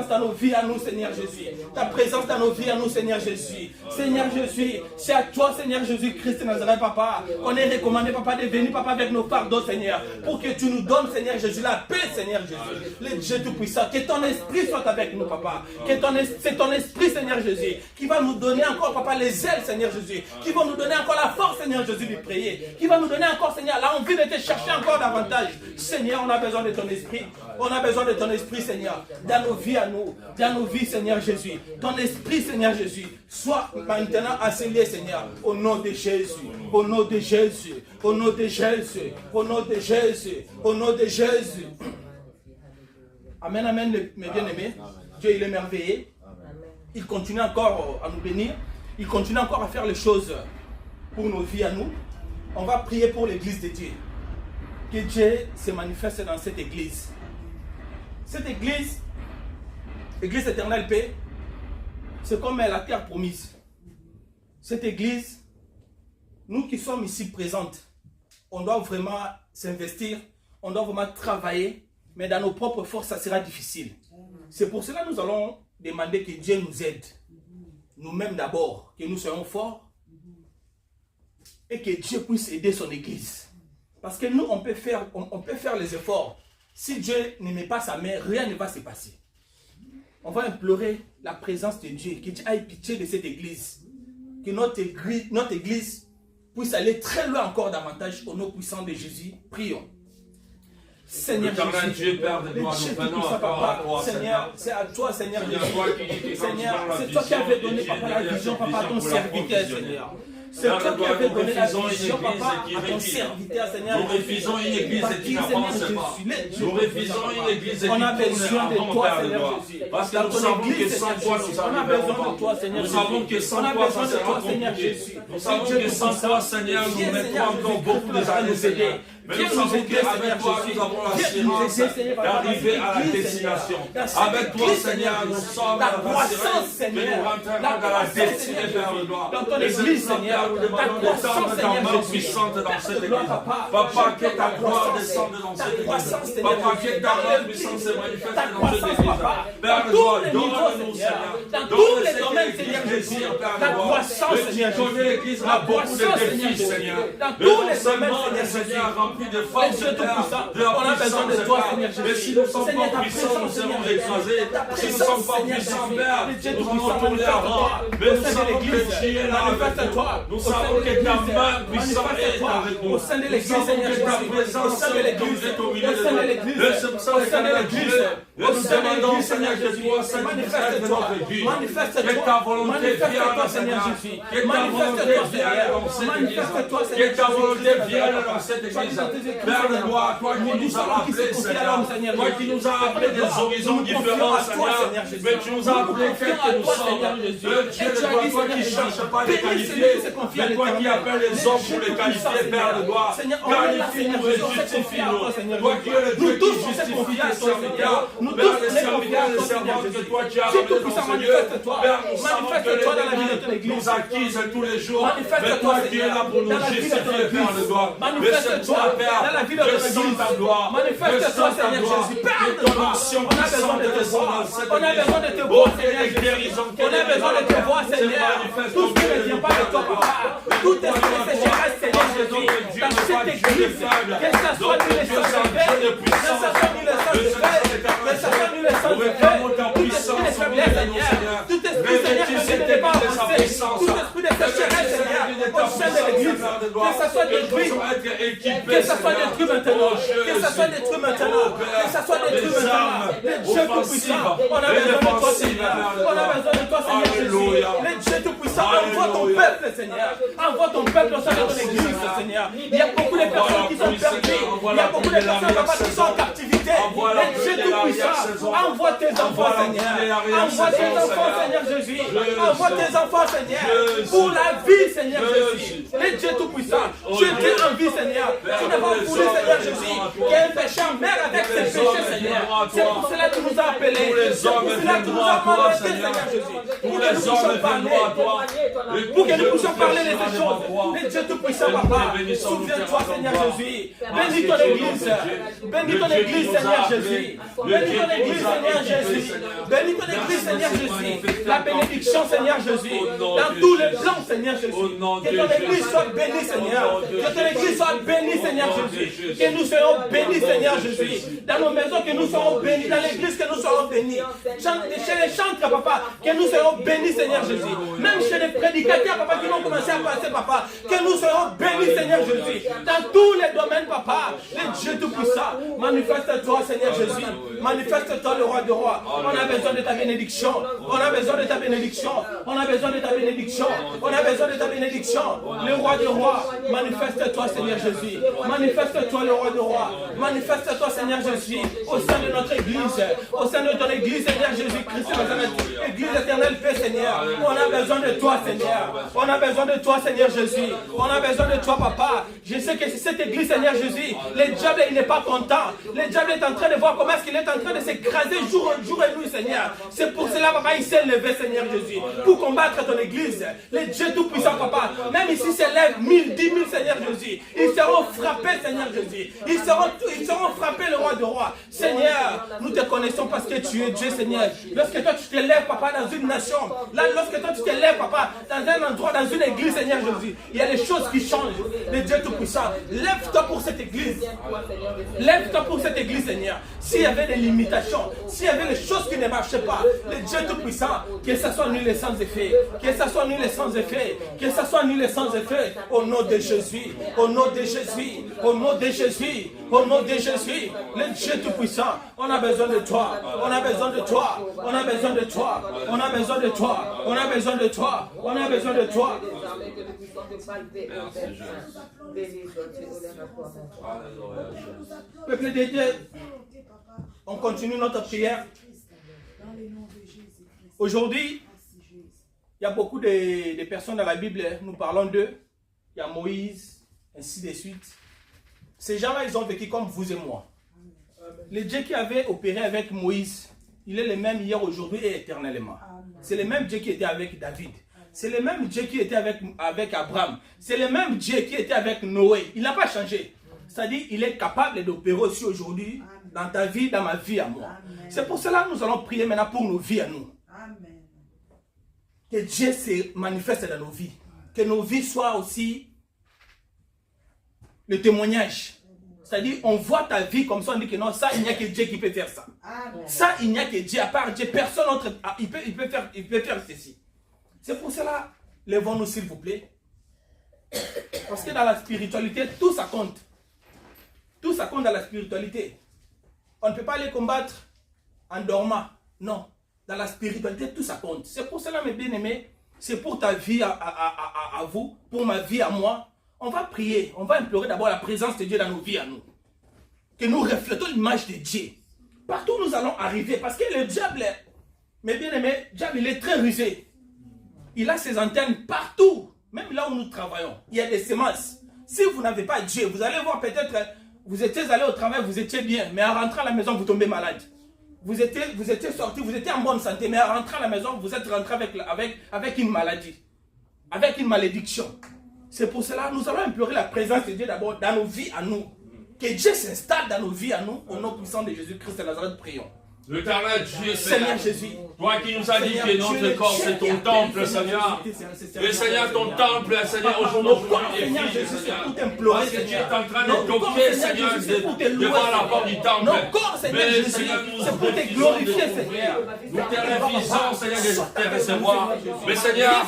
dans nos vies à nous, Seigneur Jésus. Ta présence dans nos vies à nous, Seigneur Jésus. Seigneur Jésus, c'est à toi, Seigneur Jésus-Christ Nazareth, Papa. On est recommandé, Papa, de venir, Papa, avec nos fardeaux, Seigneur. Pour que tu nous donnes, Seigneur Jésus, la paix, Seigneur Jésus. Le Dieu Tout-Puissant. Que ton esprit soit avec nous, Papa. C'est ton esprit, Seigneur Jésus, qui va nous donner encore, Papa, les ailes, Seigneur Jésus. Qui va nous donner encore la force, Seigneur Jésus, de prier. Qui va nous donner encore, Seigneur, l'envie de te chercher encore davantage. Seigneur, on a besoin de ton esprit. On a besoin de ton esprit, Seigneur, dans nos vies à nous, dans nos vies, Seigneur Jésus. Ton esprit, Seigneur Jésus, soit maintenant assemblé, Seigneur, au nom de Jésus, au nom de Jésus, au nom de Jésus, au nom de Jésus, au nom de Jésus. Amen, amen, mes bien-aimés. Dieu, il est merveilleux. Il continue encore à nous bénir. Il continue encore à faire les choses pour nos vies à nous. On va prier pour l'église de Dieu. Que Dieu se manifeste dans cette église. Cette église, église éternelle paix, c'est comme la terre promise. Cette église, nous qui sommes ici présentes, on doit vraiment s'investir, on doit vraiment travailler, mais dans nos propres forces, ça sera difficile. C'est pour cela que nous allons demander que Dieu nous aide. Nous-mêmes d'abord, que nous soyons forts et que Dieu puisse aider son église. Parce que nous, on peut faire les efforts. Si Dieu ne met pas sa main, rien ne va se passer. On va implorer la présence de Dieu, que Dieu ait pitié de cette église. Que notre église puisse aller très loin encore davantage au nom puissant de Jésus. Prions. Seigneur Jésus, Dieu, Père de gloire, nous venons Papa, Seigneur, c'est à toi, Seigneur Jésus. Seigneur, c'est toi qui avais donné, Papa, la vision, Papa, à ton serviteur, Seigneur. C'est toi qui avais donné la refusons une vision, église papa, qui à ton retire. serviteur, Seigneur. Nous refusons une église qui n'avance pas. Nous refusons une église qui On a tourne besoin de avant, toi, Père de Seigneur gloire. Jésus. Parce que Dans nous ton savons que église, sans Seigneur toi, Jésus. nous On a n'arriverons besoin pas. de toi, Seigneur Nous Jésus. savons que sans On a toi, besoin ça de sera toi, Seigneur compliqué. Jésus. Nous savons Dieu que sans tout-puissant. toi, Seigneur, nous Viens, mettrons Seigneur encore Jésus, beaucoup Christ, de années, nous aider. Seigneur. Mais nous Viens nous savons aider, qu'avec Seigneur toi, Jésus. nous avons Viens nous l'assurance aider, Seigneur, d'arriver à la dans cette destination. église, Seigneur. Avec toi, Seigneur, nous sommes La croissance, rassurés que nous Seigneur. rentrerons La dans la croissance, destinée, Seigneur Père de Jésus. gloire. Dans ton Et c'est église, pour ça, Seigneur. Père, nous demandons Ta autant de ta croissance, main Seigneur puissante Jésus. dans cette Gloire, église. Papa. Papa, que ta Ta gloire croissance, descende dans ta cette église. croissance, Seigneur Papa, que Jésus. ta Dans main le puissante prix. se manifeste Ta dans cette croissance, église. Papa. Père Dans de tous gloire, les niveaux, donne-nous, Seigneur. Seigneur. Dans tous Donne les ce que domaines, l'église Seigneur Jésus. désire, Père de Ta gloire. croissance, Mais Seigneur tu connais Jésus. l'église Ta a beaucoup de croissance, défis, Seigneur Seigneur. Jésus. Dans Mais tous non les domaines, seulement le Seigneur Seigneur Jésus. rempli de Mais force, Dieu tout-puissant, de la on a besoin puissance, de toi, Père. Seigneur Mais Jésus. si nous ne sommes Seigneur, pas ta puissants, nous présence, serons Seigneur écrasés. Jésus. Ta Si nous ne présence, sommes pas Seigneur puissants, Jésus. Père, Le Dieu nous allons tout-puissant, tourner à rang. Mais au nous sein de savons que l'église. tu es là avec Manifeste-toi. nous. Nous Au sein savons de que ta l'église. main puissante est Manifeste-toi. avec nous. Au sein de Nous l'église, savons Seigneur que ta Jésus. présence Au sein de l'église. est au milieu Au de sein de nous. l'église. Et c'est pour ça Au que sein de nous l'église. nous demandons, Seigneur, que toi, Seigneur, Manifeste-toi. notre vie. Manifeste-toi. Que ta volonté vienne, Manifeste-toi, Seigneur Seigneur. Jésus. Que ta volonté Manifeste-toi, vienne Seigneur. dans cette église. Manifeste-toi, Que Seigneur ta Jésus. volonté vienne dans cette église. Père de gloire, toi qui nous as appelés, Seigneur. Toi qui nous as appelés des horizons différents, Seigneur. Mais tu nous as appelés quels que nous sommes. Le Dieu de gloire, toi qui ne cherches pas les qualifier, mais toi qui appelles les hommes pour les qualifier, Père de gloire. Qualifie-nous et justifie-nous. Toi qui es le Dieu qui justifie tes serviteurs. Père, les serviteurs et les servantes que toi tu as appelés dans ce lieu. Père, nous savons que l'ennemi nous accuse tous les jours. Mais toi qui es là pour nous justifier, Père de gloire. Mais c'est toi, Père, je sens ta gloire. Manifeste-toi, Seigneur Jésus. Père de ton action on a besoin de te voir. On a besoin de te voir, Seigneur Jésus. On a besoin de te voir, Seigneur. Tout ce qui ne vient pas de toi, Papa. Tout esprit de sécheresse, Seigneur Jésus. Dans cette église, que ça soit nul le sang de veille, que ça soit nul le sang de veille, que ça soit nul le sang de veille. Tout esprit de faiblesse, Seigneur. Tout esprit, Seigneur, que ne pas avancer. Tout esprit de sécheresse, Seigneur, au sein de l'église. Que ça soit détruit. Que ça soit détruit maintenant. Que ça soit détruit maintenant. Que ça soit détruit maintenant. Le Dieu tout-puissant. On a besoin de toi, Seigneur. On a besoin de toi, Seigneur Jésus. Le Dieu tout-puissant. Envoie ton peuple, Seigneur. Envoie ton peuple au sein de ton église, Seigneur. Il y a beaucoup de personnes qui sont perdues. Il y a beaucoup de personnes, Papa, qui sont en captivité. Le Dieu tout-puissant. Envoie tes enfants, Seigneur. Envoie tes enfants, Seigneur Jésus. Envoie tes enfants, Seigneur. Pour la vie, Seigneur Jésus. Le Dieu tout-puissant. Je t'ai en vie, Seigneur. Tu n'as pas voulu, Seigneur Jésus, qu'il y ait un pécheur mère avec ses péchés, Seigneur. C'est pour cela que tu nous as appelés. C'est pour cela que tu nous as mandatés, Seigneur Jésus. Pour que nous puissions parler. Pour que nous puissions parler de ces choses. Le Dieu tout-puissant, Papa. Souviens-toi, Seigneur Jésus. Bénis ton église. Bénis ton église, Seigneur Jésus. Bénis ton église, Seigneur Jésus. Bénis ton église, Seigneur Jésus. La bénédiction, Seigneur Jésus. Dans tous les plans, Seigneur Jésus. Que ton église soit bénie, Seigneur. Que ton église soit bénie, Seigneur Jésus. Que nous soyons bénis, Seigneur Jésus. Dans nos maisons, que nous soyons bénis. Dans l'église, que nous soyons bénis. Chez les chantres, Papa, que nous soyons bénis, Seigneur Jésus. Même chez les prédicateurs, Papa, qui vont commencer à passer, Papa, que nous soyons bénis, Seigneur Jésus. Dans tous les domaines, Papa, le Dieu tout-puissant, manifeste-toi, Seigneur Jésus. Manifeste-toi, le roi des rois. On a besoin de ta bénédiction. On a besoin de ta bénédiction. On a besoin de ta bénédiction. On a besoin de ta bénédiction. Le roi des rois, manifeste-toi, Seigneur Jésus. Manifeste-toi, le roi des rois. Manifeste-toi, Seigneur Jésus, au sein de notre église. Au sein de ton église, Seigneur Jésus-Christ, église éternelle, paix, Seigneur. On a besoin de toi, Seigneur. On a besoin de toi, Seigneur Jésus. On a besoin de toi, Papa. Je sais que cette église, Seigneur Jésus, le diable, il n'est pas content. Le diable est en train de voir comment est-ce qu'il est en train de s'écraser jour et nuit, Seigneur. C'est pour cela, Papa, il s'est levé, Seigneur Jésus, pour combattre ton église. Le Dieu tout-puissant, Papa. Même ici s'élève 1000, 10 000, Seigneur Jésus. Ils seront frappés, Seigneur Jésus. Ils seront frappés, le roi de rois. Seigneur, nous te connaissons parce que tu es Dieu, Seigneur. Lorsque toi, tu te lèves, Papa, dans une nation, là, lorsque toi, tu te lèves, Papa, dans un endroit, dans une église, Seigneur Jésus, il y a des choses qui changent. Le Dieu tout-puissant, lève-toi pour cette église. Lève-toi pour cette église, Seigneur. S'il y avait des limitations, s'il y avait des choses qui ne marchaient pas, le Dieu Tout-Puissant, que ça soit nul et sans effet, que ça soit nul et sans effet, que ça soit nul et sans effet, au nom de Jésus, au nom de Jésus, au nom de Jésus, au nom de Jésus, le Dieu Tout-Puissant, on a besoin de toi, on a besoin de toi, on a besoin de toi, on a besoin de toi, on a besoin de toi, on a besoin de toi. Peuple de Dieu, on continue notre prière. Aujourd'hui, il y a beaucoup de personnes dans la Bible, nous parlons d'eux. Il y a Moïse, ainsi de suite. Ces gens-là, ils ont vécu comme vous et moi. Le Dieu qui avait opéré avec Moïse, il est le même hier, aujourd'hui et éternellement. C'est le même Dieu qui était avec David. C'est le même Dieu qui était avec Abraham. C'est le même Dieu qui était avec Noé. Il n'a pas changé. C'est-à-dire qu'il est capable d'opérer aussi aujourd'hui dans ta vie, dans ma vie à moi. C'est pour cela que nous allons prier maintenant pour nos vies à nous. Amen. Que Dieu se manifeste dans nos vies. Que nos vies soient aussi le témoignage. C'est-à-dire, on voit ta vie comme ça, on dit que non, ça, il n'y a que Dieu qui peut faire ça. Amen. Ça, il n'y a que Dieu. À part Dieu, personne d'autre, il peut faire ceci. C'est pour cela, levons-nous s'il vous plaît. Parce que dans la spiritualité, tout ça compte. Tout ça compte dans la spiritualité. On ne peut pas aller combattre en dormant. Non. Dans la spiritualité, tout ça compte. C'est pour cela, mes bien-aimés, c'est pour ta vie à vous, pour ma vie à moi. On va prier, on va implorer d'abord la présence de Dieu dans nos vies à nous. Que nous reflétons l'image de Dieu. Partout où nous allons arriver, parce que le diable, mes bien-aimés, le diable, il est très rusé. Il a ses antennes partout, même là où nous travaillons. Il y a des semences. Si vous n'avez pas Dieu, vous allez voir peut-être, vous étiez allé au travail, vous étiez bien, mais en rentrant à la maison, vous tombez malade. Vous étiez sorti, vous étiez en bonne santé, mais en rentrant à la maison, vous êtes rentré avec une maladie, avec une malédiction. C'est pour cela que nous allons implorer la présence de Dieu d'abord dans nos vies à nous. Que Dieu s'installe dans nos vies à nous, au nom puissant de Jésus-Christ de Nazareth, prions. L'éternel Dieu, Seigneur Jésus, toi qui nous as dit que notre corps c'est ton temple, Seigneur. Et Seigneur, ton temple, Seigneur, aujourd'hui est vide, Seigneur. Parce que tu es en train de toquer, Seigneur, devant la porte du temple. Mais Seigneur, nous te glorifions, Seigneur. Nous te refusons, Seigneur, de te recevoir. Mais Seigneur,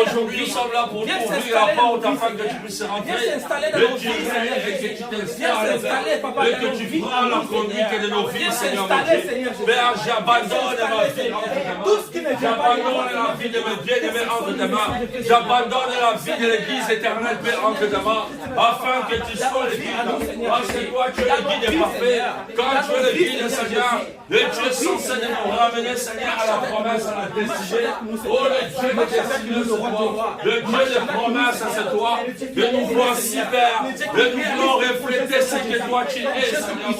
aujourd'hui nous sommes là pour ouvrir la porte afin que tu puisses rentrer. Et tu règnes et que tu t'installes, et que tu prends la conduite de nos vies, Seigneur mon Dieu. Père, j'abandonne ma vie entre tes mains. J'abandonne la vie de mes bien-aimés entre tes mains. J'abandonne la vie de l'Église éternelle, Père, entre tes mains, afin que tu sois le guide. Parce que toi, tu es le guide parfait. Quand tu es le guide, Seigneur, et tu es censé nous ramener, Seigneur, à la promesse, à la destinée. Oh, le Dieu de destinée, c'est toi. Le Dieu de promesse, c'est toi. Que nous voici, Père. Que nous voulons refléter ce que toi tu es, Seigneur,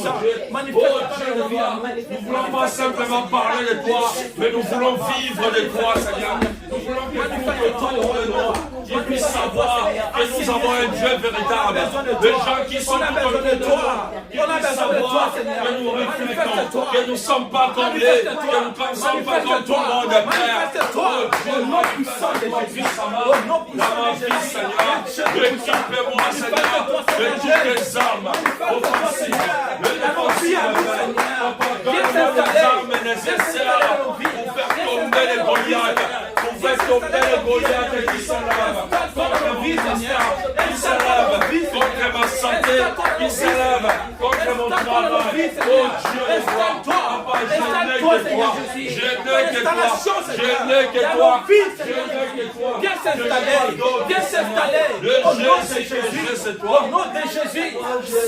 mon Dieu. Oh, Dieu de gloire. Nous voulons pas simplement parler de toi, mais nous voulons vivre de toi, Seigneur. Nous voulons que tout autour de nous qui puisse savoir que nous avons un Dieu véritable. Des gens qui sont tout autour de toi, qui puissent savoir que nous reflétons, que nous ne sommes pas comme les, que nous ne sommes pas comme tout le monde, Père. Oh Dieu, mon puissant de mon fils, dans mon fils, Seigneur. Équipe-moi, Seigneur, de toutes les armes offensives, donne-nous les armes nécessaires pour faire tomber les Goliaths, pour faire tomber les Goliaths qui s'élèvent contre mon ministère, qui s'élèvent contre ma santé, qui s'élèvent contre mon travail. Oh Dieu, Papa, je n'ai que toi, je n'ai que toi, je n'ai que toi, je n'ai que toi. Viens s'installer, viens s'installer. Le Jésus, c'est toi. Au nom de Jésus,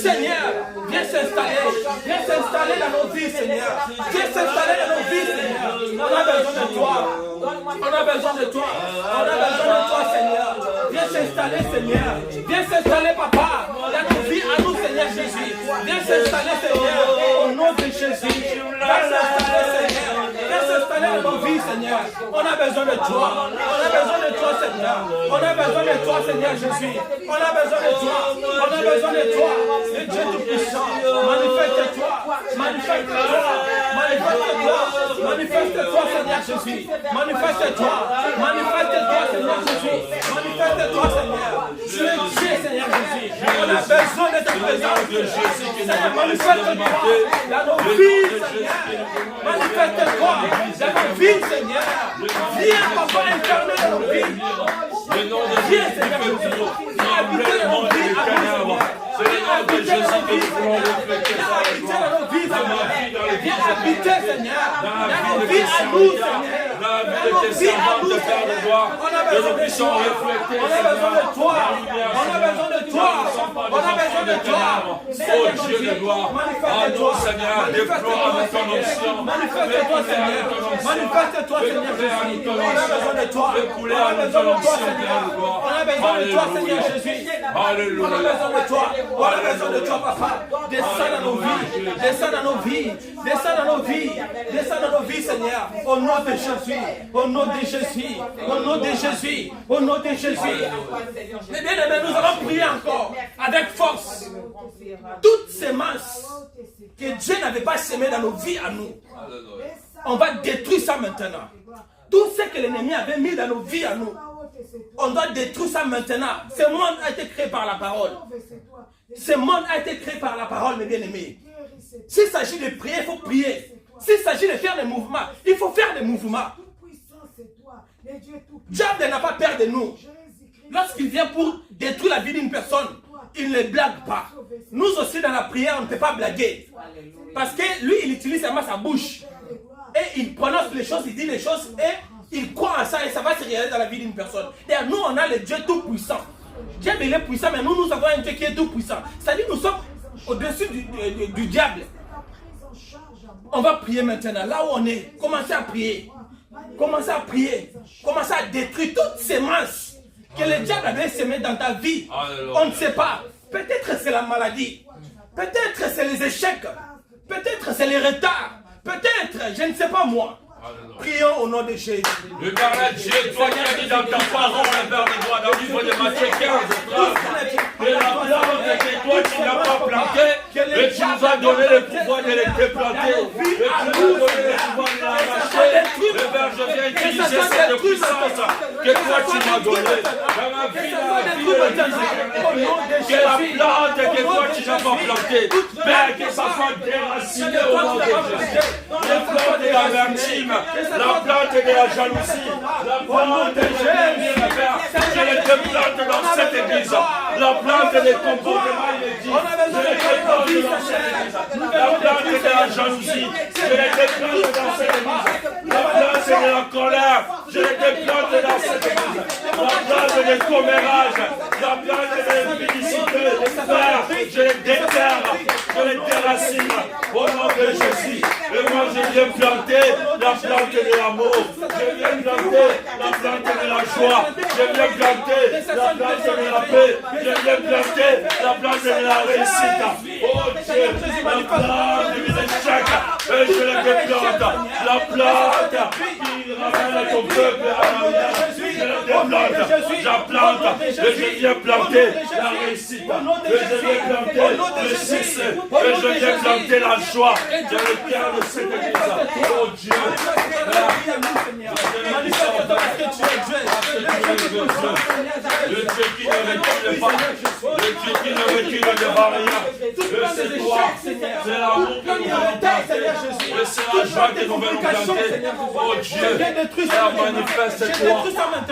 Seigneur, viens s'installer dans nos vies, Seigneur. Viens s'installer dans nos vies, Seigneur. On a besoin de toi. On a besoin de toi. On a besoin de toi, Seigneur. Viens s'installer, Seigneur. Viens s'installer, Papa, dans nos vies à nous, Seigneur Jésus. Viens s'installer, Seigneur. Au nom de Jésus. Viens s'installer, Seigneur. Viens s'installer dans nos vies, Seigneur. On a besoin de toi. On a besoin de toi, Seigneur. On a besoin de toi, Seigneur Jésus. On a besoin de toi. On a besoin de toi. Le Dieu Tout-Puissant. Manifeste-toi. Manifeste-toi. Manifeste-toi. Manifeste-toi, Seigneur Jésus. Manifeste-toi. Manifeste-toi, Seigneur Jésus. Manifeste-toi, Seigneur. Tu es Dieu, Seigneur Jésus. On On a besoin de ta présence. Seigneur, manifeste-toi dans nos vies, Seigneur. Manifeste-toi dans nos vies, Seigneur. Viens, papa, incarner dans nos vies. Le nom de Jésus que nous viens habiter dans nos vies. C'est le nom de Jésus que nous voulons refléter ça avec toi. Dans ma vie, dans les vies de habiter, Seigneur. Dans la vie de tes serviteurs. Dans la vie de tes servantes, de Père de gloire. Que nous puissions refléter, on a besoin de toi. On a besoin de toi. On a besoin de toi. Oh Dieu de gloire. À nous, Seigneur, déploie ton onction. Manifeste-toi, Seigneur. Manifeste-toi, Seigneur Jésus. On a besoin de toi. On a besoin de toi, Seigneur. On a besoin de toi, Seigneur Jésus. Alléluia. On a besoin de toi. On a besoin de toi, papa. Descends dans nos vies. Descends dans nos vies. Descends dans nos vies. Descends dans nos vies, Seigneur. Au nom de Jésus. Au nom de Jésus. Au nom de Jésus. Au nom de Jésus. Mais bien aimés, nous allons prier encore avec force. Toutes ces masses que Dieu n'avait pas semées dans nos vies à nous, on va détruire ça maintenant. Tout ce que l'ennemi avait mis dans nos vies à nous, on doit détruire ça maintenant. Ce monde a été créé par la parole. Ce monde a été créé par la parole, mes bien-aimés. S'il s'agit de prier, il faut prier. S'il s'agit de faire des mouvements, il faut faire des mouvements. Diable n'a pas peur de nous. Lorsqu'il vient pour détruire la vie d'une personne, il ne blague pas. Nous aussi, dans la prière, on ne peut pas blaguer. Parce que lui, il utilise seulement sa bouche. Et il prononce les choses, il dit les choses, et il croit à ça, et ça va se réaliser dans la vie d'une personne. D'ailleurs, nous, on a le Dieu tout-puissant. Dieu, il est puissant, mais nous avons un Dieu qui est tout-puissant. C'est-à-dire, nous sommes au-dessus du diable. On va prier maintenant, là où on est. Commencez à prier. Commencez à prier. Commencez à détruire toutes ces masses que le diable avait semées dans ta vie. On ne sait pas. Peut-être c'est la maladie. Peut-être c'est les échecs. Peut-être c'est les retards. Peut-être, je ne sais pas moi. Prions au nom de Jésus. Le Père de Dieu, toi qui as dit dans ta parole, le Père de gloire, dans le livre de Matthieu 15, que la plante que toi tu n'as pas plantée, et tu nous as donné le pouvoir de les déplanter, et tu nous as donné le pouvoir de l'arracher. Le Père, je viens utiliser cette puissance que toi tu m'as donnée dans ma vie, dans la vie de que la plante que toi tu n'as pas plantée, Père, que ça soit déraciné au nom de Jésus. La plante de l'amertume, la plante de la jalousie, la plante de Jésus, Père, je les déplante dans cette église. La plante des comportements inédits, je les déplante dans cette église. La plante de la jalousie, je les déplante dans cette église. La plante de la colère, je les déplante dans cette église. La plante des commérages, la plante de l'impudicité, Père, je les déterre, je les déracine au nom de Jésus. Et moi je viens planter la plante de l'amour, je viens planter la plante de la joie, je viens planter la plante de la paix, je viens planter la plante de la réussite. Oh Dieu, la plante de l'échec, et je la déplante, la plante qui ramène ton peuple à la lumière, je la déplante, j'implante, et je viens planter la réussite, et je viens planter le succès, et je viens planter la joie, je le cœur de cette église. Oh Dieu, le Dieu qui ne recule pas, le Dieu qui ne recule devant rien, c'est toi, c'est l'amour que nous voulons planter, c'est la joie que nous voulons planter. Oh Dieu, Père, manifeste-toi,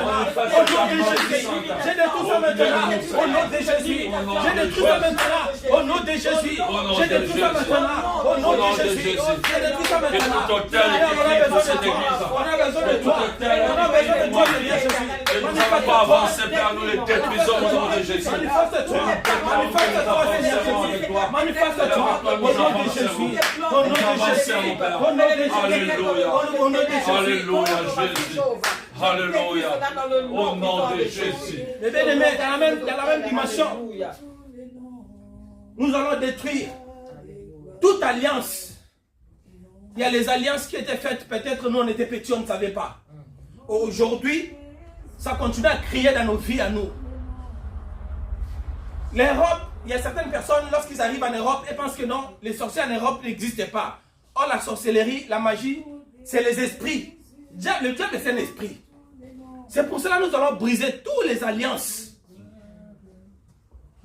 manifeste ta puissance. J'ai détruit ça maintenant, au nom de Jésus. J'ai détruit ça maintenant, au nom de Jésus. J'ai détruit ça maintenant, au nom de Jésus. J'ai détruit ça maintenant. On a besoin de toi. On a besoin de toi. On a besoin de toi, Seigneur Jésus. Et nous n'allons pas avancer, Père, nous les détruisons au nom de Jésus. Manifeste-toi, manifeste-toi, Seigneur Jésus. Manifeste-toi, au nom de Jésus. Au nom de Jésus. Au nom de Jésus. Au nom de Jésus. Alléluia, Jésus. Alléluia. Au nom de Jésus. Les bien-aimés, dans la même dimension, nous allons détruire toute alliance. Il y a les alliances qui étaient faites, peut-être nous on était petits, on ne savait pas. Aujourd'hui, ça continue à crier dans nos vies à nous. L'Europe, il y a certaines personnes, lorsqu'ils arrivent en Europe, elles pensent que non, les sorciers en Europe n'existent pas. Or, la sorcellerie, la magie, c'est les esprits. Le diable, c'est un esprit. C'est pour cela que nous allons briser toutes les alliances.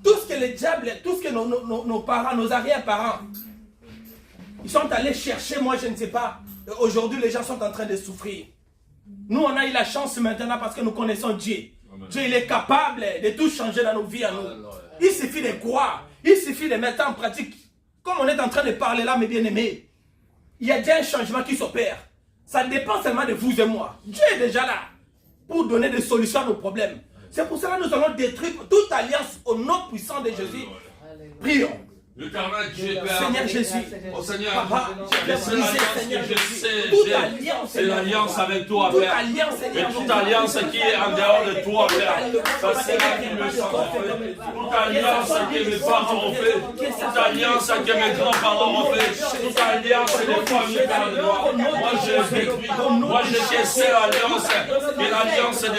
Tout ce que le diable, tout ce que nos parents, nos arrière-parents, ils sont allés chercher, moi je ne sais pas. Aujourd'hui, les gens sont en train de souffrir. Nous, on a eu la chance maintenant parce que nous connaissons Dieu. Amen. Dieu, il est capable de tout changer dans nos vies à nous. Il suffit de croire. Il suffit de mettre en pratique. Comme on est en train de parler là, mes bien-aimés, il y a déjà un changement qui s'opère. Ça dépend seulement de vous et moi. Dieu est déjà là pour donner des solutions à nos problèmes. C'est pour cela que nous allons détruire toute alliance au nom puissant de Jésus. Prions. L'éternel Dieu Père, Seigneur Jésus, oh Seigneur, Papa, c'est l'alliance que je sais, c'est l'alliance avec toi, toute Père. alliance, Et toute alliance qui est en dehors de toi, Père, ça c'est là qui me semble fait. Toute alliance que mes parents ont fait, toute alliance que mes grands-parents ont fait, toute alliance des familles, Père de gloire. Moi je détruis, moi je sais l'alliance, et l'alliance de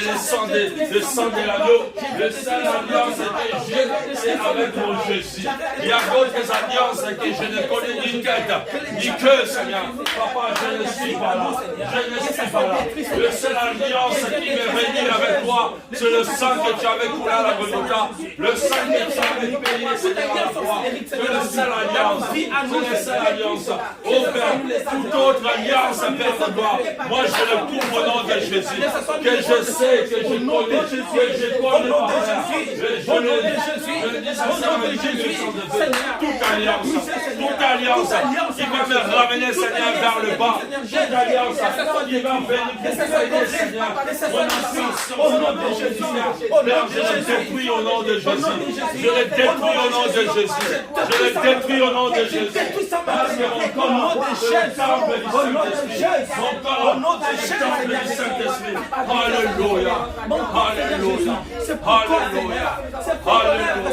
le sang de l'agneau, le seul alliance que j'ai, c'est avec mon Jésus. Il y a d'autres alliances que je ne connais ni tête, ni que, Seigneur. Papa, je ne suis pas là. Je ne suis pas là. Le seul alliance qui m'est réuni avec toi, c'est le sang que tu avais coulé à la Golgotha. Le sang que tu avais payé, Seigneur, à la croix. C'est le seul alliance. C'est le seul alliance. Oh Père, toute autre alliance, Père de gloire. Moi, je le couvre au nom de Jésus. Que je sais, que je connais, que je connais. Je le dis sincèrement, Seigneur. Toute alliance qui va me ramener, Seigneur, vers le bas. Toute alliance qui va venir Seigneur, mon ascension au nom de Jésus. Père, je le détruis au nom de Jésus. Je le détruis au nom de Jésus. Je le détruis au nom de Jésus. Parce que mon corps est le temple du Saint-Esprit. Mon corps est le temple du Saint-Esprit. Alléluia. Alléluia. Alléluia.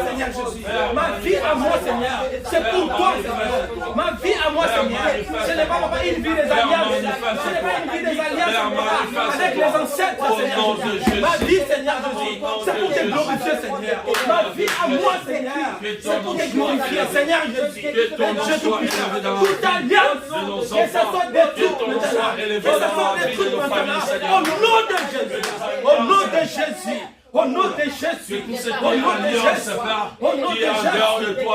Seigneur Jésus. Ma vie à moi, Seigneur, c'est pour toi, Seigneur. Ma vie à moi, Seigneur, ce n'est pas une vie des alliances. Ce n'est pas une vie des alliances avec les ancêtres, Seigneur. Ma vie, Seigneur Jésus, c'est pour te glorifier, Seigneur. Ma vie à moi, Seigneur, c'est pour te glorifier, Seigneur Jésus. Je te prie, toute alliance, que ça soit détruite maintenant, que ça soit détruite maintenant, au nom de Jésus. Au nom de Jésus. Au nom de Jésus, au nom de Jésus, au nom de Jésus,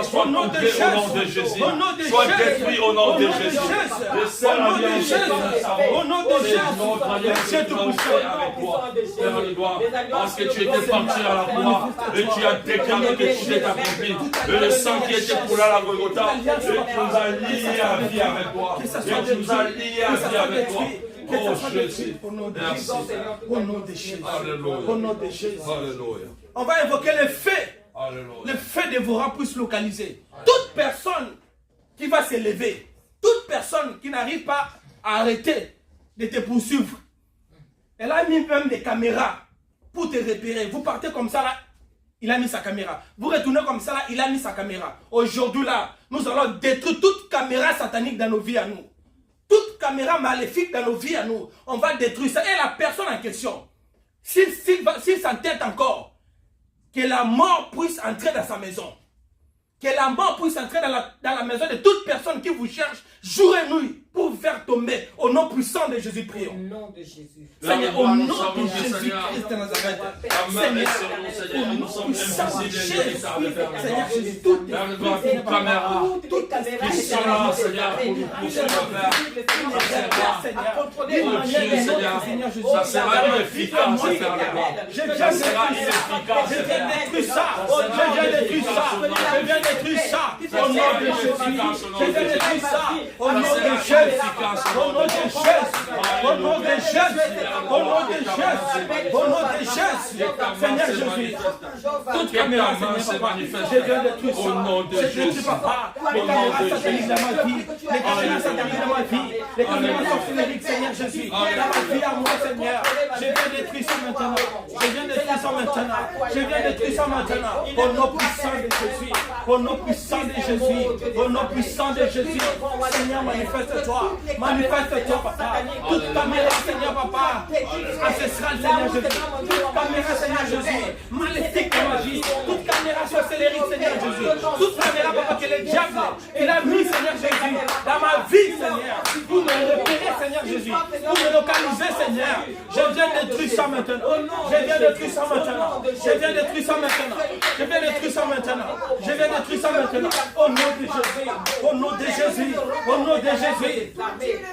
soit compté au nom de Jésus, soit détruit au nom de Jésus. Le seul alliance au nom de Jésus, notre alliance avec toi, Père de gloire, parce que tu étais parti à la croix et tu as déclaré que tu t'es accompli. Et le sang qui était coulé à la Golgotha, et tu nous as liés à vie avec toi. Et tu nous as liés à vie avec toi. Oh Jésus, merci. Au nom de Jésus. Alléluia. Au nom de Jésus. Alléluia. On va évoquer le fait. Alléluia. Le fait de vous rendre plus localisé. Toute personne qui va s'élever, toute personne qui n'arrive pas à arrêter de te poursuivre, elle a mis même des caméras pour te repérer. Vous partez comme ça là, il a mis sa caméra. Vous retournez comme ça là, il a mis sa caméra. Aujourd'hui là, nous allons détruire toute caméra satanique dans nos vies à nous. Toute caméra maléfique dans nos vies à nous, on va détruire ça. Et la personne en question, s'il s'entête encore, que la mort puisse entrer dans sa maison. Que la mort puisse entrer dans la maison de toute personne qui vous cherche jour et nuit pour vous faire tomber. Au nom puissant de Jésus, prions. Au nom de Jésus. Seigneur, au nom de Jésus-Christ de Nazareth. Seigneur, nous sommes invisibles. Seigneur Jésus, toute caméra qui sont là, Seigneur, pour nous pousser à faire. Ça sera inefficace, Seigneur. Je viens détruire ça. Je viens détruire ça. Je viens détruire ça. Au nom de Jésus. Je viens détruire ça. Au nom de Jésus. Au nom de Jésus. Au nom de Jésus. Au nom de Jésus. Au nom de Jésus. Seigneur Jésus. Toute caméra, Seigneur, papa. Je viens détruire ça. Au nom de Je détruis, papa. Les caméras sataniques dans ma vie. Les caméras sataniques dans ma vie. Les caméras sorcelleries, Seigneur Jésus. Dans ma vie à moi, Seigneur. Je viens détruire ça maintenant. Je viens détruire ça maintenant. Je viens détruire ça maintenant. Au nom puissant de Jésus. Au nom puissant de Jésus. Au nom puissant de Jésus. Seigneur, manifeste-toi. Manifeste-toi, papa. Toute caméra, Seigneur, papa. Ancestrale, Seigneur Jésus. Toute caméra, Seigneur Jésus. Maléfique dans ma vie. Toute caméra sorcellerie, Seigneur Jésus. Toute caméra, papa, que le diable, il a mis, Seigneur Jésus, dans ma vie, Seigneur. Pour me repérer, Seigneur Jésus. Pour me localiser, Seigneur. Je viens détruire ça maintenant. Je viens détruire ça maintenant. Je viens détruire ça maintenant. Je viens détruire ça maintenant. Je viens détruire ça maintenant. Au nom de Jésus. Au nom de Jésus. Au nom de Jésus.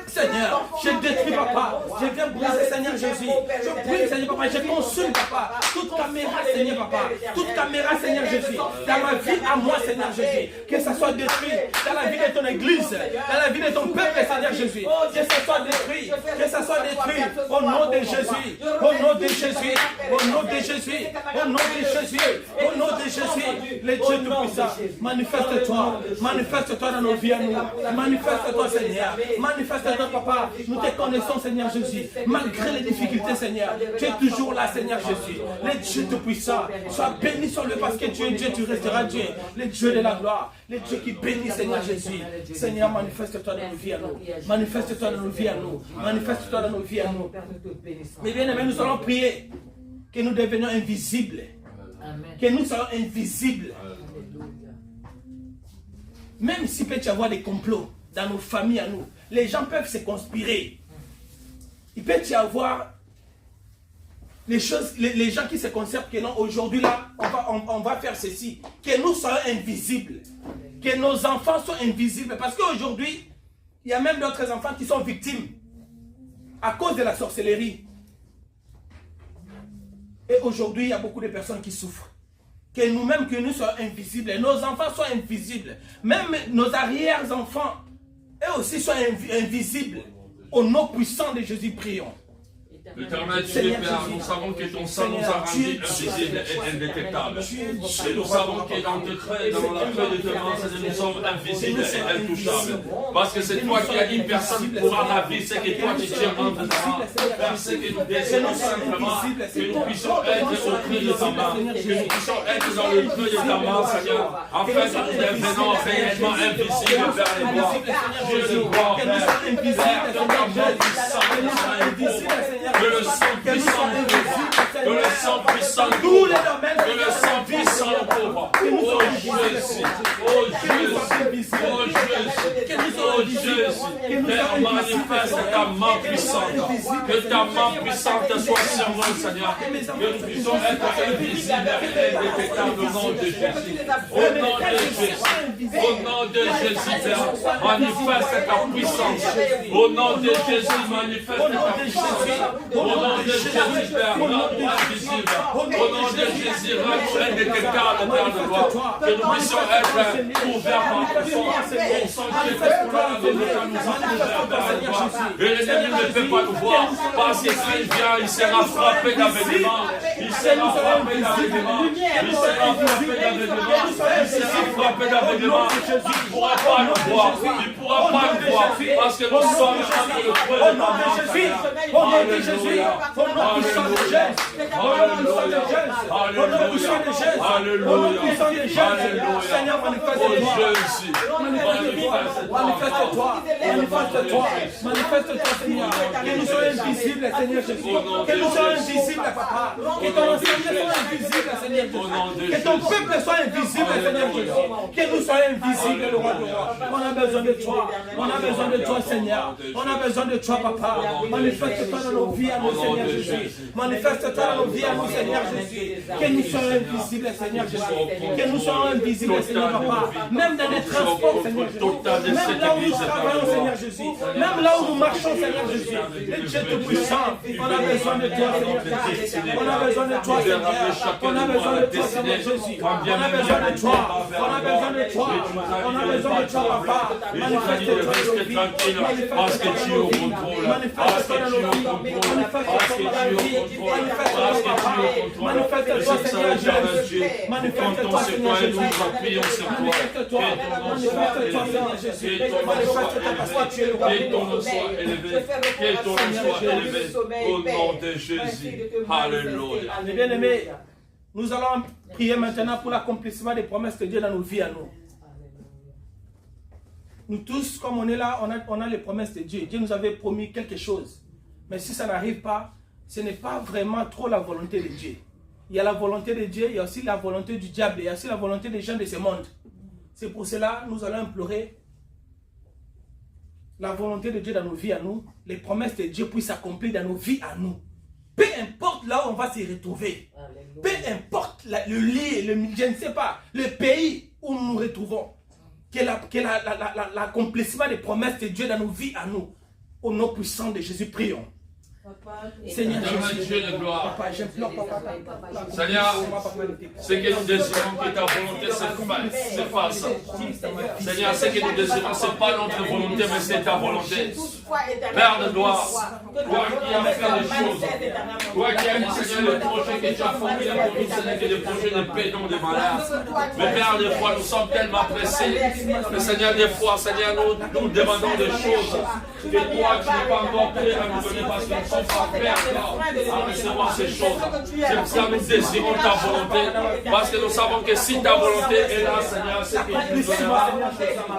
Seigneur, je détruis, papa. Je viens briser, Seigneur Jésus. Je prie, Seigneur, papa. Je consulte, papa. Toute caméra, Seigneur, papa. Toute caméra, Seigneur Jésus. Dans ma vie, à moi, Seigneur Jésus. Que ça soit détruit. Dans la vie de ton église. Dans la vie de ton peuple, Seigneur Jésus. Que ça soit détruit. Que ça soit détruit. Au nom de Jésus. Au nom de Jésus. Au nom de Jésus. Au nom de Jésus. Au nom de Jésus. Les dieux tout-puissants. Manifeste-toi. Manifeste-toi dans nos vies à nous. Manifeste-toi, Seigneur. Manifeste-toi, papa. Nous te connaissons, Seigneur Jésus. Malgré les difficultés, Seigneur. Tu es toujours là, Seigneur Jésus. Les dieux tout-puissants. Sois béni sur le parce que tu es Dieu, tu resteras Dieu. Les dieux de la gloire. Les dieux qui bénissent, Seigneur Jésus. Seigneur, manifeste-toi dans nos vies à nous. Manifeste-toi dans nos vies à nous. Manifeste-toi dans nos vies à nous. Mais bien aimés, nous allons prier que nous devenions invisibles. Que nous soyons invisibles. Même s'il peut y avoir des complots dans nos familles à nous, les gens peuvent se conspirer. Il peut y avoir les choses, les gens qui se conservent que non, aujourd'hui là, on va faire ceci. Que nous soyons invisibles. Que nos enfants soient invisibles. Parce qu'aujourd'hui, il y a même d'autres enfants qui sont victimes à cause de la sorcellerie. Et aujourd'hui, il y a beaucoup de personnes qui souffrent. Que nous-mêmes, que nous soyons invisibles. Nos enfants soient invisibles. Même nos arrière-enfants, eux aussi soient invisibles. Au nom puissant de Jésus, prions. L'éternel Dieu Père, nous savons que ton sang nous a rendus invisibles et indétectables. Et nous savons que dans la creux de tes mains, nous sommes invisibles et intouchables. Parce que c'est toi qui as dit personne ne pourra la vie, c'est que toi tu tiens entre ta main. Père, c'est que nous désirons simplement que nous puissions être au creux de ta main, que nous puissions être dans le creux de ta main, Seigneur, afin que nous devenions réellement invisibles vers les bois. Dieu de gloire, Père, que ton amour puissant, que le sang puissant que le sang puissant tous les domaines, que le sang puissant couvre. Oh Jésus, oh Jésus, oh Jésus, oh Jésus, Père, manifeste ta main puissante, que ta main puissante soit sur nous, Seigneur, que nous puissions être invisibles et indétectables au nom de Jésus. Au nom de Jésus, au nom de Jésus, Père, manifeste ta puissance. Au nom de Jésus, manifeste ta puissance. Au nom de Jésus, Père, rends-nous invisibles. Au nom de Jésus, rends-nous indétectables, Père de gloire. Que nous puissions être couverts par ton sang. Et l'ennemi ne peut pas nous voir, parce que s'il vient, il sera frappé d'aveuglement. Il sera frappé d'aveuglement. Il sera frappé d'aveuglement. Il sera frappé d'aveuglement. Il ne pourra pas nous voir. Il ne pourra pas nous voir, parce que nous sommes entre le feu de ta main, Seigneur. Alléluia. Au nom puissant de Jésus. Au nom puissant de Jésus. Au nom puissant de Jésus. Au nom puissant de Jésus. Seigneur, manifeste-toi. Manifeste-toi. Manifeste-toi. Manifeste-toi, Seigneur. Que nous soyons invisibles, Seigneur Jésus. Que nous soyons invisibles, Papa. Que ton enseignement soit invisible, Seigneur Jésus. Que ton peuple soit invisible, Seigneur Jésus. Que nous soyons invisibles, le roi du roi. On a besoin de toi. On a besoin de toi, Seigneur. On a besoin de toi, Papa. Manifeste-toi dans nos vies à nous, Seigneur Jésus. Manifeste-toi dans nos vies à nous, Seigneur Jésus. Que nous soyons invisibles, Seigneur Jésus. Que nous soyons invisibles, Seigneur Papa. Même dans les transports, Seigneur Jésus. Même là où nous travaillons, Seigneur Jésus. Même là où nous marchons, Seigneur Jésus. Les dieux tout-puissants, on a besoin de toi, Seigneur Jésus. On a besoin de toi, Seigneur. On a besoin de toi, Seigneur Jésus. On a besoin de toi. On a besoin de toi. On a besoin de toi, Papa. Manifeste-toi dans nos vies. Manifeste-toi dans nos vies. Manifeste-toi dans nos vies. Manifeste-toi dans nos vies. Manifeste-toi, Papa. Manifeste-toi, Seigneur Jésus. Manifeste-toi, Seigneur Jésus. Manifeste-toi. Manifeste-toi, Seigneur Jésus. Manifeste-toi parce que tu es le roi. Que ton nom soit élevé. Que ton nom soit élevé. Au nom de Jésus. Alléluia. Mes bien-aimés, nous allons prier maintenant pour l'accomplissement des promesses de Dieu dans nos vies à nous. Nous tous, comme on est là, on a les promesses de Dieu. Dieu nous avait promis quelque chose. Mais si ça n'arrive pas, ce n'est pas vraiment trop la volonté de Dieu. Il y a la volonté de Dieu, il y a aussi la volonté du diable, il y a aussi la volonté des gens de ce monde. C'est pour cela que nous allons implorer la volonté de Dieu dans nos vies à nous, les promesses de Dieu puissent s'accomplir dans nos vies à nous. Peu importe là où on va se retrouver. Peu importe le lieu, je ne sais pas, le pays où nous nous retrouvons. Que l'accomplissement des promesses de Dieu dans nos vies à nous. Au nom puissant de Jésus, prions. Seigneur Dieu de gloire. Papa, j'implore, papa. Seigneur, ce que nous désirons que ta volonté se fasse. Seigneur, ce que nous désirons, ce n'est pas notre volonté, mais c'est ta volonté. Père de gloire, toi qui as fait des choses, toi qui as dit, Seigneur, le projet que tu as formé pour nous, ce n'est que des projets de paix, non de malheur. Mais Père, des fois, nous sommes tellement pressés. Mais Seigneur, des fois, Seigneur, nous demandons des choses que toi, tu n'es pas encore prêt à nous donner parce que nous sommes pas prêts à recevoir ces choses. C'est pour ça que nous désirons ta volonté, parce que nous savons que si ta volonté est là, Seigneur, c'est que tu nous donneras.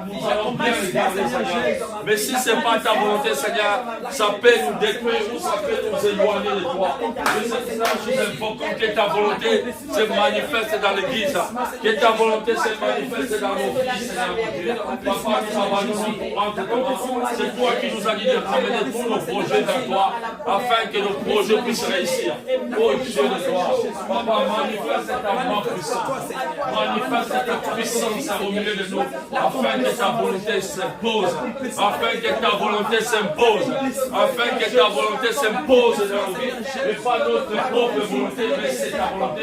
Nous allons bien regarder, Seigneur. Mais si ce n'est pas ta volonté, Seigneur, ça peut nous détruire ou ça peut nous éloigner de toi. Et c'est pour ça que nous invoquons que ta volonté se manifeste dans l'Église, que ta volonté se manifeste dans nos vies, Seigneur mon Dieu. Papa, nous abandonnons entre tes mains. C'est toi qui nous as dit de ramener tous nos projets vers toi, afin que nos projets puissent réussir. Oh Dieu de gloire, Papa, manifeste ta main puissante, manifeste ta puissance au milieu de nous, afin que ta volonté s'impose, afin que ta volonté s'impose, afin que ta volonté s'impose dans nos vies, et pas notre propre volonté, mais c'est ta volonté.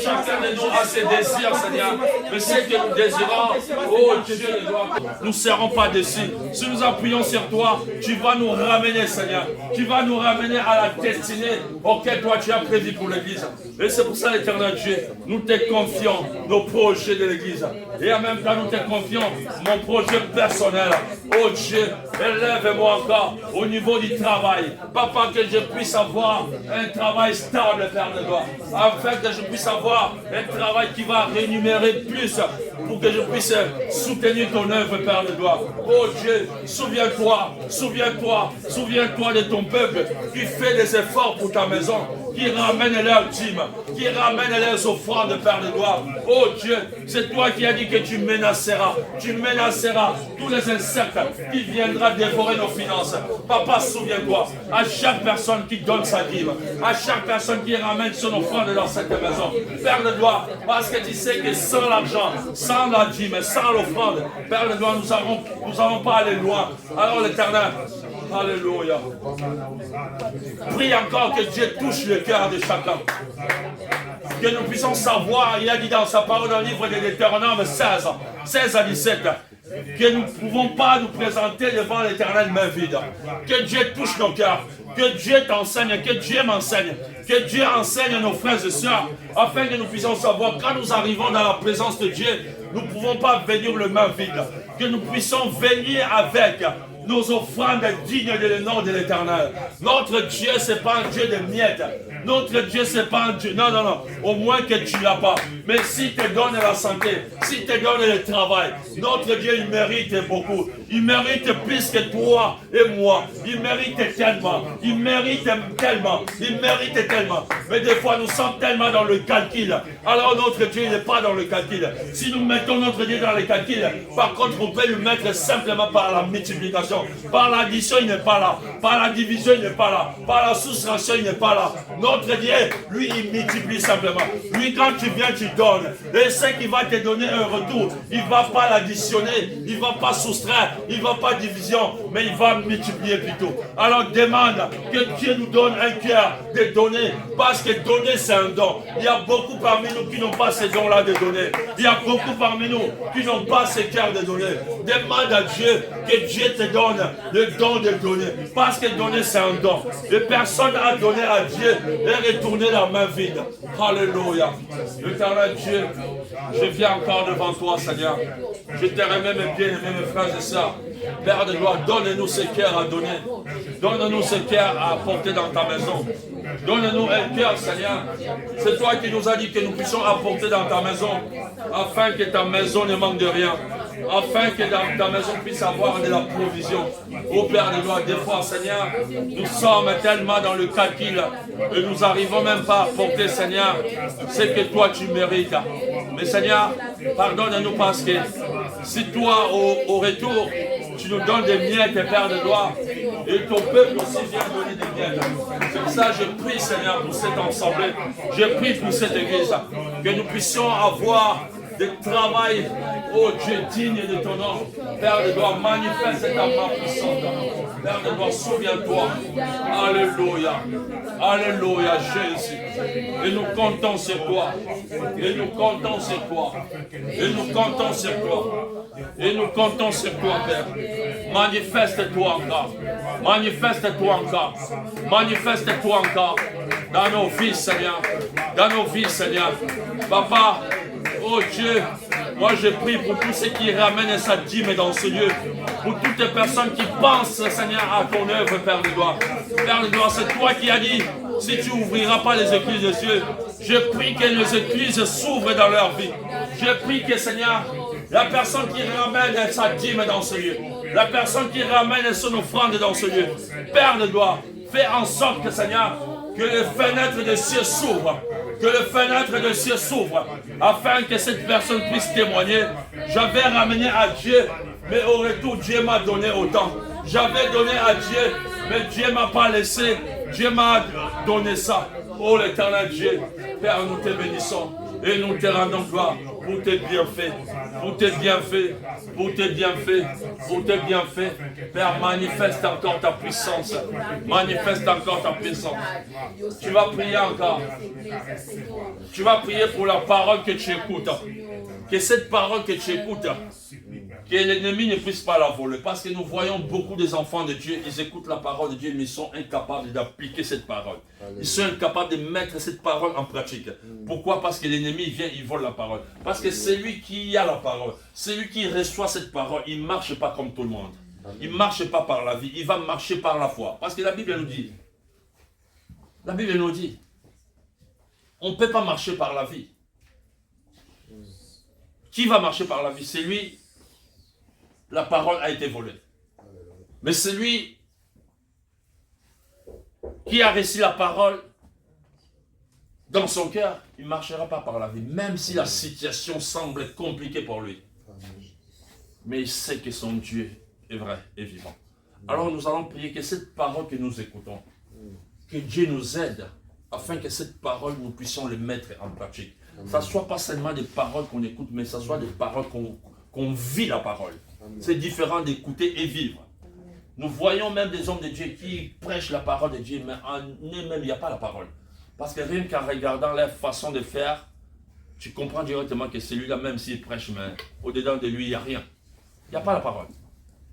Chacun de nous a ses désirs, Seigneur, mais ce que nous désirons, oh Dieu de gloire, nous ne serons pas déçus. Si nous appuyons sur toi, tu vas nous ramener, Seigneur, tu vas nous ramener à la destinée auquel toi tu as prévu pour l'Église. Et c'est pour ça, l'éternel Dieu, nous te confions nos projets de l'Église. Et en même temps, nous te confions mon projet personnel. Oh Dieu, élève-moi encore au niveau du travail. Papa, que je puisse avoir un travail stable, Père de gloire. Afin que je puisse avoir un travail qui va rémunérer plus pour que je puisse soutenir ton œuvre, Père de gloire. Oh Dieu, souviens-toi, souviens-toi, souviens-toi de ton peuple qui fait des efforts pour ta maison, qui ramène leurs dîmes, qui ramène leurs offrandes, Père de gloire. Oh Dieu, c'est toi qui as dit que tu menaceras tous les insectes qui viendront dévorer nos finances. Papa, souviens-toi, à chaque personne qui donne sa dîme, à chaque personne qui ramène son offrande dans cette maison, Père de gloire, parce que tu sais que sans l'argent, sans la dîme, sans l'offrande, Père de gloire, nous n'allons pas aller loin. Alors l'Éternel, alléluia. Prie encore que Dieu touche le cœur de chacun. Que nous puissions savoir, il a dit dans sa parole dans le livre de Deutéronome 16 à 17, que nous ne pouvons pas nous présenter devant l'Éternel main vide. Que Dieu touche nos cœurs, que Dieu t'enseigne, que Dieu m'enseigne, que Dieu enseigne nos frères et sœurs, afin que nous puissions savoir, quand nous arrivons dans la présence de Dieu, nous ne pouvons pas venir le main vide, que nous puissions venir avec nos offrandes dignes de nom de l'Éternel. Notre Dieu, ce n'est pas un Dieu de miettes. Notre Dieu, ce n'est pas un Dieu. Non, non, non. Au moins que tu ne l'as pas. Mais s'il te donne la santé, s'il te donne le travail, notre Dieu, il mérite beaucoup. Il mérite plus que toi et moi. Il mérite tellement. Il mérite tellement. Il mérite tellement. Mais des fois, nous sommes tellement dans le calcul. Alors notre Dieu, il n'est pas dans le calcul. Si nous mettons notre Dieu dans le calcul, par contre, on peut le mettre simplement par la multiplication. Par l'addition, il n'est pas là. Par la division, il n'est pas là. Par la soustraction, il n'est pas là. Notre Dieu, lui, il multiplie simplement. Lui, quand tu viens, tu donnes. Et ce qu'il va te donner un retour, il ne va pas l'additionner, il ne va pas soustraire, il ne va pas division, mais il va multiplier plutôt. Alors demande que Dieu nous donne un cœur de donner, parce que donner, c'est un don. Il y a beaucoup parmi nous qui n'ont pas ces dons-là de donner. Il y a beaucoup parmi nous qui n'ont pas ces cœurs de donner. Demande à Dieu que Dieu te donne le don de donner, parce que donner, c'est un don. Et personne n'a donné à Dieu et retourné la main vide. Alléluia. L'éternel Dieu, je viens encore devant toi, Seigneur. Je te remets mes bien-aimés, mes frères et sœurs. Père de gloire, donne-nous ce cœur à donner. Donne-nous ce cœur à apporter dans ta maison. Donne-nous un cœur, Seigneur. C'est toi qui nous as dit que nous puissions apporter dans ta maison, afin que ta maison ne manque de rien. Afin que dans ta maison puisse avoir de la provision. Ô Père de gloire, des fois, Seigneur, nous sommes tellement dans le calcul et nous n'arrivons même pas à apporter, Seigneur, ce que toi tu mérites. Mais Seigneur, pardonne-nous parce que si toi, au retour, tu nous donnes des miettes, Père de gloire, Et ton peuple aussi vient donner des biens. C'est pour ça que je prie, Seigneur, pour cette assemblée. Je prie pour cette église. Que nous puissions avoir des travail, oh Dieu, digne de ton nom. Père de gloire, manifeste ta main puissante. Père de gloire, souviens-toi. Alléluia. Alléluia, Jésus. Et nous comptons sur toi. Et nous comptons sur toi. Et nous comptons sur toi. Et nous comptons sur toi, Père. Manifeste-toi encore. Manifeste-toi encore. Manifeste-toi encore. Dans nos vies, Seigneur. Dans nos vies, Seigneur. Papa, oh Dieu, moi je prie pour tous ceux qui ramènent sa dîme dans ce lieu. Pour toutes les personnes qui pensent, Seigneur, à ton œuvre, Père de gloire. Père de gloire, c'est toi qui as dit, si tu n'ouvriras pas les écluses des cieux, je prie que les écluses s'ouvrent dans leur vie. Je prie que, Seigneur, la personne qui ramène sa dîme dans ce lieu, la personne qui ramène son offrande dans ce lieu, Père de gloire, fais en sorte que, Seigneur, que les fenêtres des cieux s'ouvrent. Que le fenêtre des cieux s'ouvre, afin que cette personne puisse témoigner. J'avais ramené à Dieu, mais au retour, Dieu m'a donné autant. J'avais donné à Dieu, mais Dieu ne m'a pas laissé. Dieu m'a donné ça. Oh l'éternel Dieu, Père, nous te bénissons et nous te rendons gloire pour tes bienfaits, pour tes bienfaits, pour tes bienfaits, pour tes bienfaits. Père, manifeste encore ta puissance. Manifeste encore ta puissance. Tu vas prier encore. Tu vas prier pour la parole que tu écoutes. Que cette parole que tu écoutes, que l'ennemi ne puisse pas la voler. Parce que nous voyons beaucoup des enfants de Dieu, ils écoutent la parole de Dieu, mais ils sont incapables d'appliquer cette parole. Ils sont incapables de mettre cette parole en pratique. Pourquoi? Parce que l'ennemi vient, il vole la parole. Parce que c'est lui qui a la parole. C'est lui qui reçoit cette parole. Il ne marche pas comme tout le monde. Il ne marche pas par la vie, il va marcher par la foi. Parce que la Bible nous dit, on ne peut pas marcher par la vie. Qui va marcher par la vie? C'est lui, la parole a été volée. Mais c'est lui qui a reçu la parole dans son cœur, il ne marchera pas par la vie, même si la situation semble compliquée pour lui. Mais il sait que son Dieu est vrai et vivant. Alors nous allons prier que cette parole que nous écoutons, que Dieu nous aide, afin que cette parole, nous puissions les mettre en pratique. Ça ne soit pas seulement des paroles qu'on écoute, mais ça soit des paroles qu'on vit la parole. C'est différent d'écouter et vivre. Nous voyons même des hommes de Dieu qui prêchent la parole de Dieu, mais en eux-mêmes, il n'y a pas la parole. Parce que rien qu'en regardant leur façon de faire, tu comprends directement que celui-là, même s'il prêche, mais au-dedans de lui, il n'y a rien. Il n'y a pas la parole.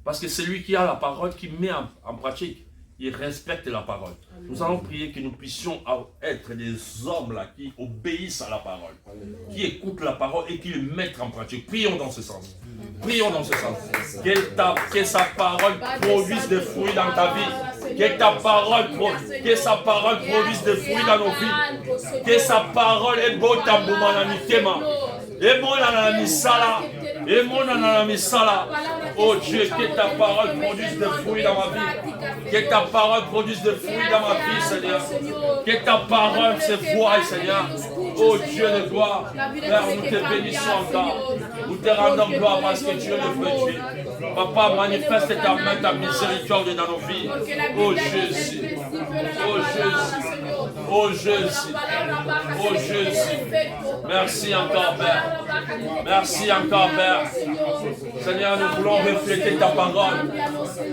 Parce que c'est lui qui a la parole, qui met en pratique. Il respecte la parole. Nous allons prier que nous puissions être des hommes là qui obéissent à la parole, qui écoutent la parole et qui le mettent en pratique. Prions dans ce sens. Prions dans ce sens. Que sa parole produise des fruits dans ta vie. Que sa parole produise des fruits dans nos vies. Que sa parole est beau tambouma dans nos témas. Et mon anamisala. Et mon anamisala. Oh Dieu, que ta parole produise des fruits dans ma vie. Que ta parole produise des fruits dans ma vie, Seigneur. Que ta parole se voie, Seigneur. Oh Dieu de gloire. Père, nous te bénissons encore. Nous te rendons gloire parce que Dieu est vrai Dieu. Papa, manifeste ta main, ta miséricorde dans nos vies. Oh Jésus. Oh Jésus. Oh Jésus. Oh Jésus. Merci encore, Père. Merci encore, Père. Seigneur, nous voulons refléter ta parole.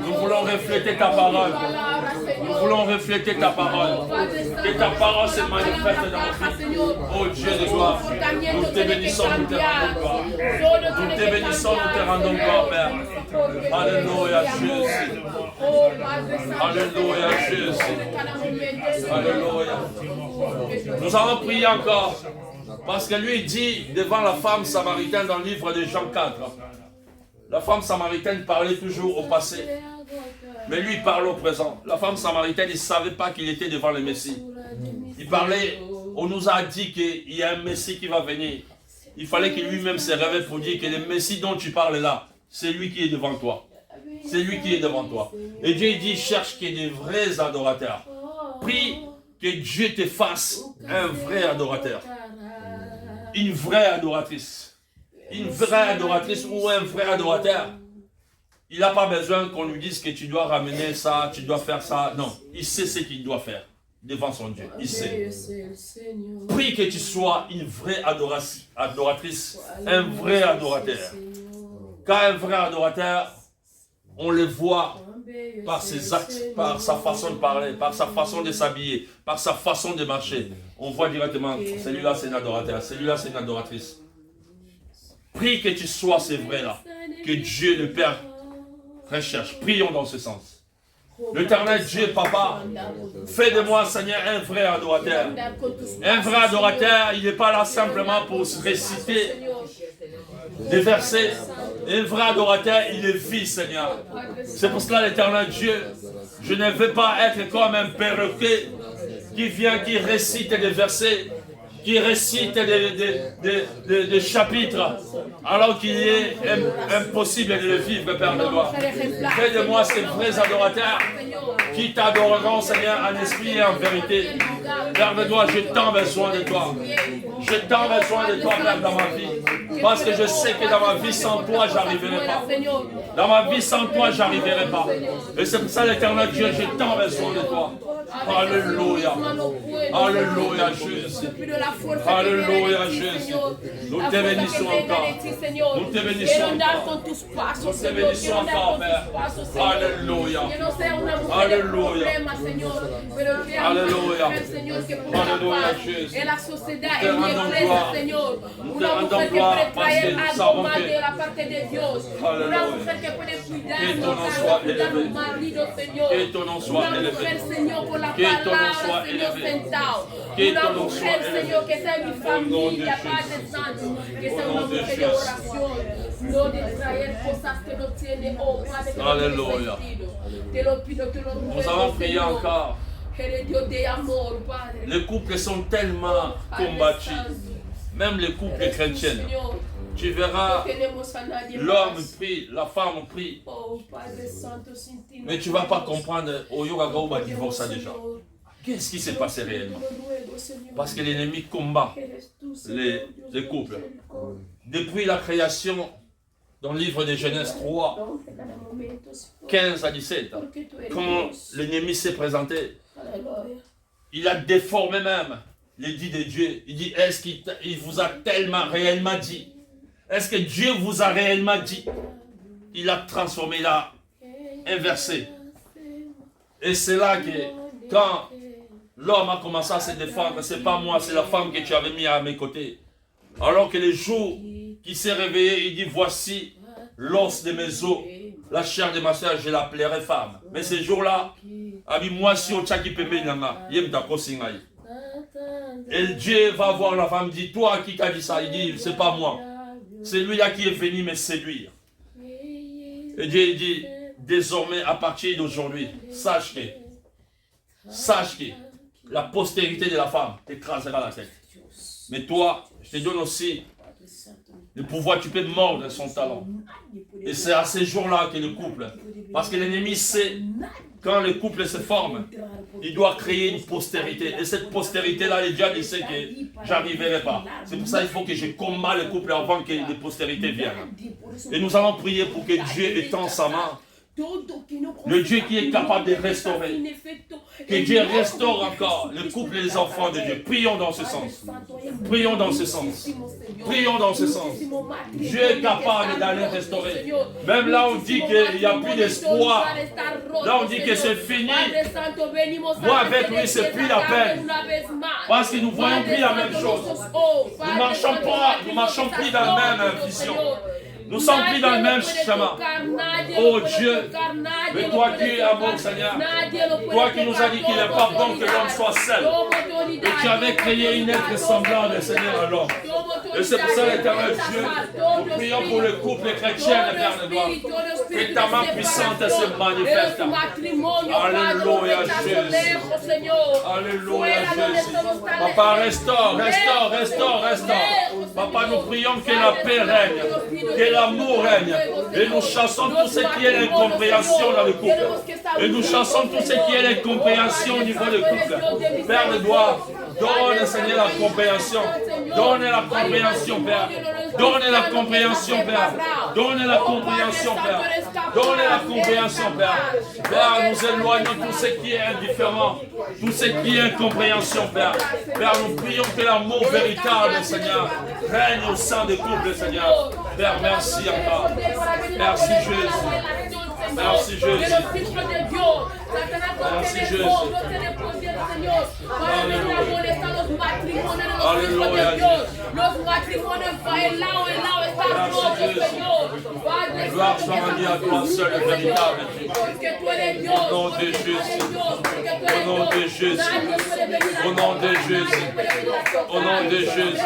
Nous voulons refléter ta parole. Nous voulons refléter ta parole. Que ta parole se manifeste dans nos vies. Oh Dieu de gloire. Nous te bénissons, nous te rendons gloire. Nous te bénissons, nous te rendons gloire, Père. Alléluia, Jésus. Alléluia, Jésus. Alléluia. Nous allons prier encore. Parce que lui dit devant la femme samaritaine dans le livre de Jean 4. La femme samaritaine parlait toujours au passé. Mais lui il parle au présent. La femme samaritaine, il ne savait pas qu'il était devant le Messie. Il parlait, on nous a dit qu'il y a un Messie qui va venir. Il fallait que lui-même se révèle pour dire que le Messie dont tu parles là, c'est lui qui est devant toi. C'est lui qui est devant toi. Et Dieu dit, cherche qu'il y ait des vrais adorateurs. Prie que Dieu te fasse un vrai adorateur. Une vraie adoratrice. Une vraie adoratrice ou un vrai adorateur. Il n'a pas besoin qu'on lui dise que tu dois ramener ça, tu dois faire ça. Non, il sait ce qu'il doit faire devant son Dieu. Il sait. Prie que tu sois une vraie adoratrice, un vrai adorateur. Quand un vrai adorateur, on le voit par ses actes, par sa façon de parler, par sa façon de s'habiller, par sa façon de marcher. On voit directement, celui-là c'est un adorateur, celui-là c'est une adoratrice. Prie que tu sois ce vrai-là, que Dieu le Père recherche. Prions dans ce sens. L'Éternel Dieu, Papa, fais de moi, Seigneur, un vrai adorateur. Un vrai adorateur, il n'est pas là simplement pour se réciter des versets. Un vrai adorateur, il est vie, Seigneur. C'est pour cela, l'Éternel Dieu, je ne veux pas être comme un perroquet qui vient, qui récite des versets, qui récite des chapitres, alors qu'il est impossible de le vivre, Père de gloire. Fais de moi ces vrais adorateurs qui t'adoreront, Seigneur, en esprit et en vérité. Père de gloire, j'ai tant besoin de toi. J'ai tant besoin de toi, Père, dans ma vie. Parce que je sais que dans ma vie sans toi, j'arriverai pas. Dans ma vie sans toi, j'arriverai pas. Et c'est pour ça, l'Éternel Dieu, j'ai tant besoin de toi. Alléluia. Alléluia, Jésus. Alléluia, Jésus. Nous te bénissons encore. Nous te bénissons encore. Nous te bénissons encore, Père. Alléluia. Alléluia. Alléluia. Alléluia, Jésus. E la sociedad Te en mi rendons iglesia, gloire. Señor. Nous te Una rendons mujer que gloire puede parce que traer nous algo savons más que de la parte de Dios. Una Alléluia. mujer que puede cuidar Que ton nom los soit cuidar élevé. los maridos, Señor. Que ton nom soit Una élevé. mujer, Señor, con la Que ton nom palabra, soit Señor, élevé. sentado. Que Una ton nom mujer, soit élevé. Señor, que sea mi nom de familia, Jésus. Padre Santo. Que sea Au una nom de mujer de Jésus. oración. No de traer cosas que no tiene, oh Padre, que no tiene Alléluia. sentido. Te lo pido, te lo ruego, Nous allons prier Señor. encore. Eres Dios de amor, Padre. Les couples sont tellement combattus. Même les couples chrétiens. Tu verras, l'homme prie, la femme prie. Mais tu ne vas pas comprendre, au yoga va divorcer déjà. Qu'est-ce qui s'est passé réellement? Parce que l'ennemi combat les couples. Depuis la création, dans le livre de Genèse 3, 15 à 17, quand l'ennemi s'est présenté, il a déformé même les dits de Dieu. Il dit, est-ce qu'il vous a tellement réellement dit? Est-ce que Dieu vous a réellement dit? Il a transformé, il a inversé. Et c'est là que quand l'homme a commencé à se défendre, c'est pas moi, c'est la femme que tu avais mis à mes côtés. Alors que le jour qu'il s'est réveillé, il dit, voici l'os de mes os, la chair de ma soeur, je l'appellerai femme. Mais ce jour-là, moi si on tchaki pembe nanga, yem dako singai. Et Dieu va voir la femme, dit, toi qui t'a dit ça? Il dit, c'est pas moi. C'est lui-là qui est venu me séduire. Et Dieu dit, désormais, à partir d'aujourd'hui, sache que la postérité de la femme t'écrasera la tête. Mais toi, je te donne aussi le pouvoir, tu peux mordre son talon. Et c'est à ces jours-là que le couple, parce que l'ennemi sait, quand le couple se forme, il doit créer une postérité. Et cette postérité-là, le diable sait que j'arriverai pas. C'est pour ça qu'il faut que je combats le couple avant que les postérités viennent. Et nous allons prier pour que Dieu étende sa main. Le Dieu qui est capable de restaurer. Que Dieu restaure encore le couple et les enfants de Dieu. Prions dans ce sens. Prions dans ce sens. Prions dans ce sens. Dieu est capable d'aller restaurer. Même là on dit qu'il n'y a plus d'espoir. Là on dit que c'est fini. Moi avec lui c'est plus la peine. Parce que nous ne voyons plus la même chose. Nous ne marchons plus dans la même vision. Nous ne sommes plus dans le même chemin. Oh Dieu, mais toi qui es amour, Seigneur, toi qui nous as dit qu'il n'est pas bon que l'homme soit seul, et tu avais créé une être semblable, Seigneur, à l'homme. Et c'est pour ça, l'Éternel Dieu, nous prions pour le couple chrétien, le Père de gloire. Que ta main puissante se manifeste. Alléluia, Jésus. Alléluia, Jésus. Papa, restaure. Papa, nous prions que la paix règne, que l'amour règne. Et nous chassons tout ce qui est l'incompréhension dans le couple. Et nous chassons tout ce qui est l'incompréhension au niveau du couple. Père de gloire, donne, Seigneur, la compréhension. Donne la compréhension, Père. Donne la compréhension, Père. Donne la compréhension, Père. Donne la compréhension, Père. Père, nous éloignons tout ce qui est indifférent, tout ce qui est incompréhension, Père. Père, nous prions que l'amour véritable, Seigneur, règne au sein des couples, Seigneur. Père, merci encore. Merci, Jésus. Merci, Jésus. Merci, Jésus. Alléluia. Gloire soit rendue à toi seul, le véritable Dieu. Au nom de Jésus. Au nom de Jésus. Au nom de Jésus. Au nom de Jésus.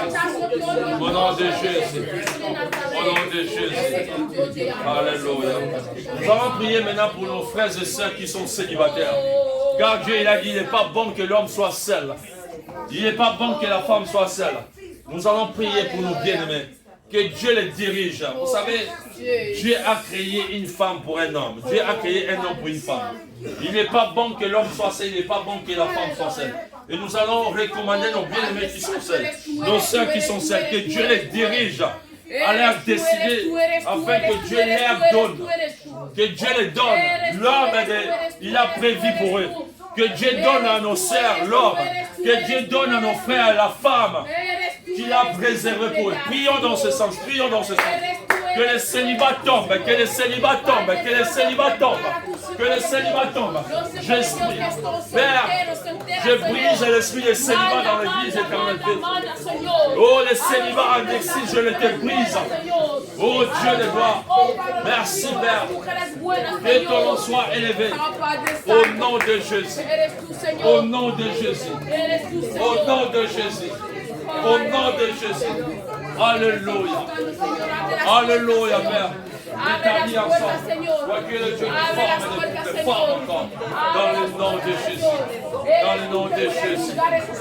Au nom de Jésus. Au nom de Jésus. Alléluia. Nous allons prier maintenant pour nos frères et sœurs qui sont célibataires. Car Dieu, il a dit, il n'est pas bon que l'homme soit seul. Il n'est pas bon que la femme soit seule. Nous allons prier pour nos bien-aimés. Que Dieu les dirige. Vous savez, Dieu a créé une femme pour un homme. Dieu a créé un homme pour une femme. Il n'est pas bon que l'homme soit seul. Il n'est pas bon que la femme soit seule. Et nous allons recommander nos bien-aimés qui sont seuls. Nos sœurs qui sont seules. Que Dieu les dirige à leur décider afin que Dieu leur donne. Que Dieu les donne. L'homme, il a prévu pour eux. Que Dieu donne à nos sœurs l'homme. Que Dieu donne à nos frères la femme qu'il a préservé pour eux. Prions dans ce sens. Prions dans ce sens. Que les célibats tombent. Que les célibats tombent. Que les célibats tombent. Que les célibats tombent. Père, je brise l'esprit des célibats dans l'église éternelle. Oh, les célibats en exil, je les te brise. Oh, Dieu de gloire. Merci, Père. Que ton nom soit élevé. Au nom de Jésus. Au nom de Jésus. Au nom de Jésus. Au nom de Jésus. Alléluia. Alléluia, Père. Établis ensemble. Sois que le Dieu nous forme encore. Dans le nom de Jésus. Dans le nom de Jésus.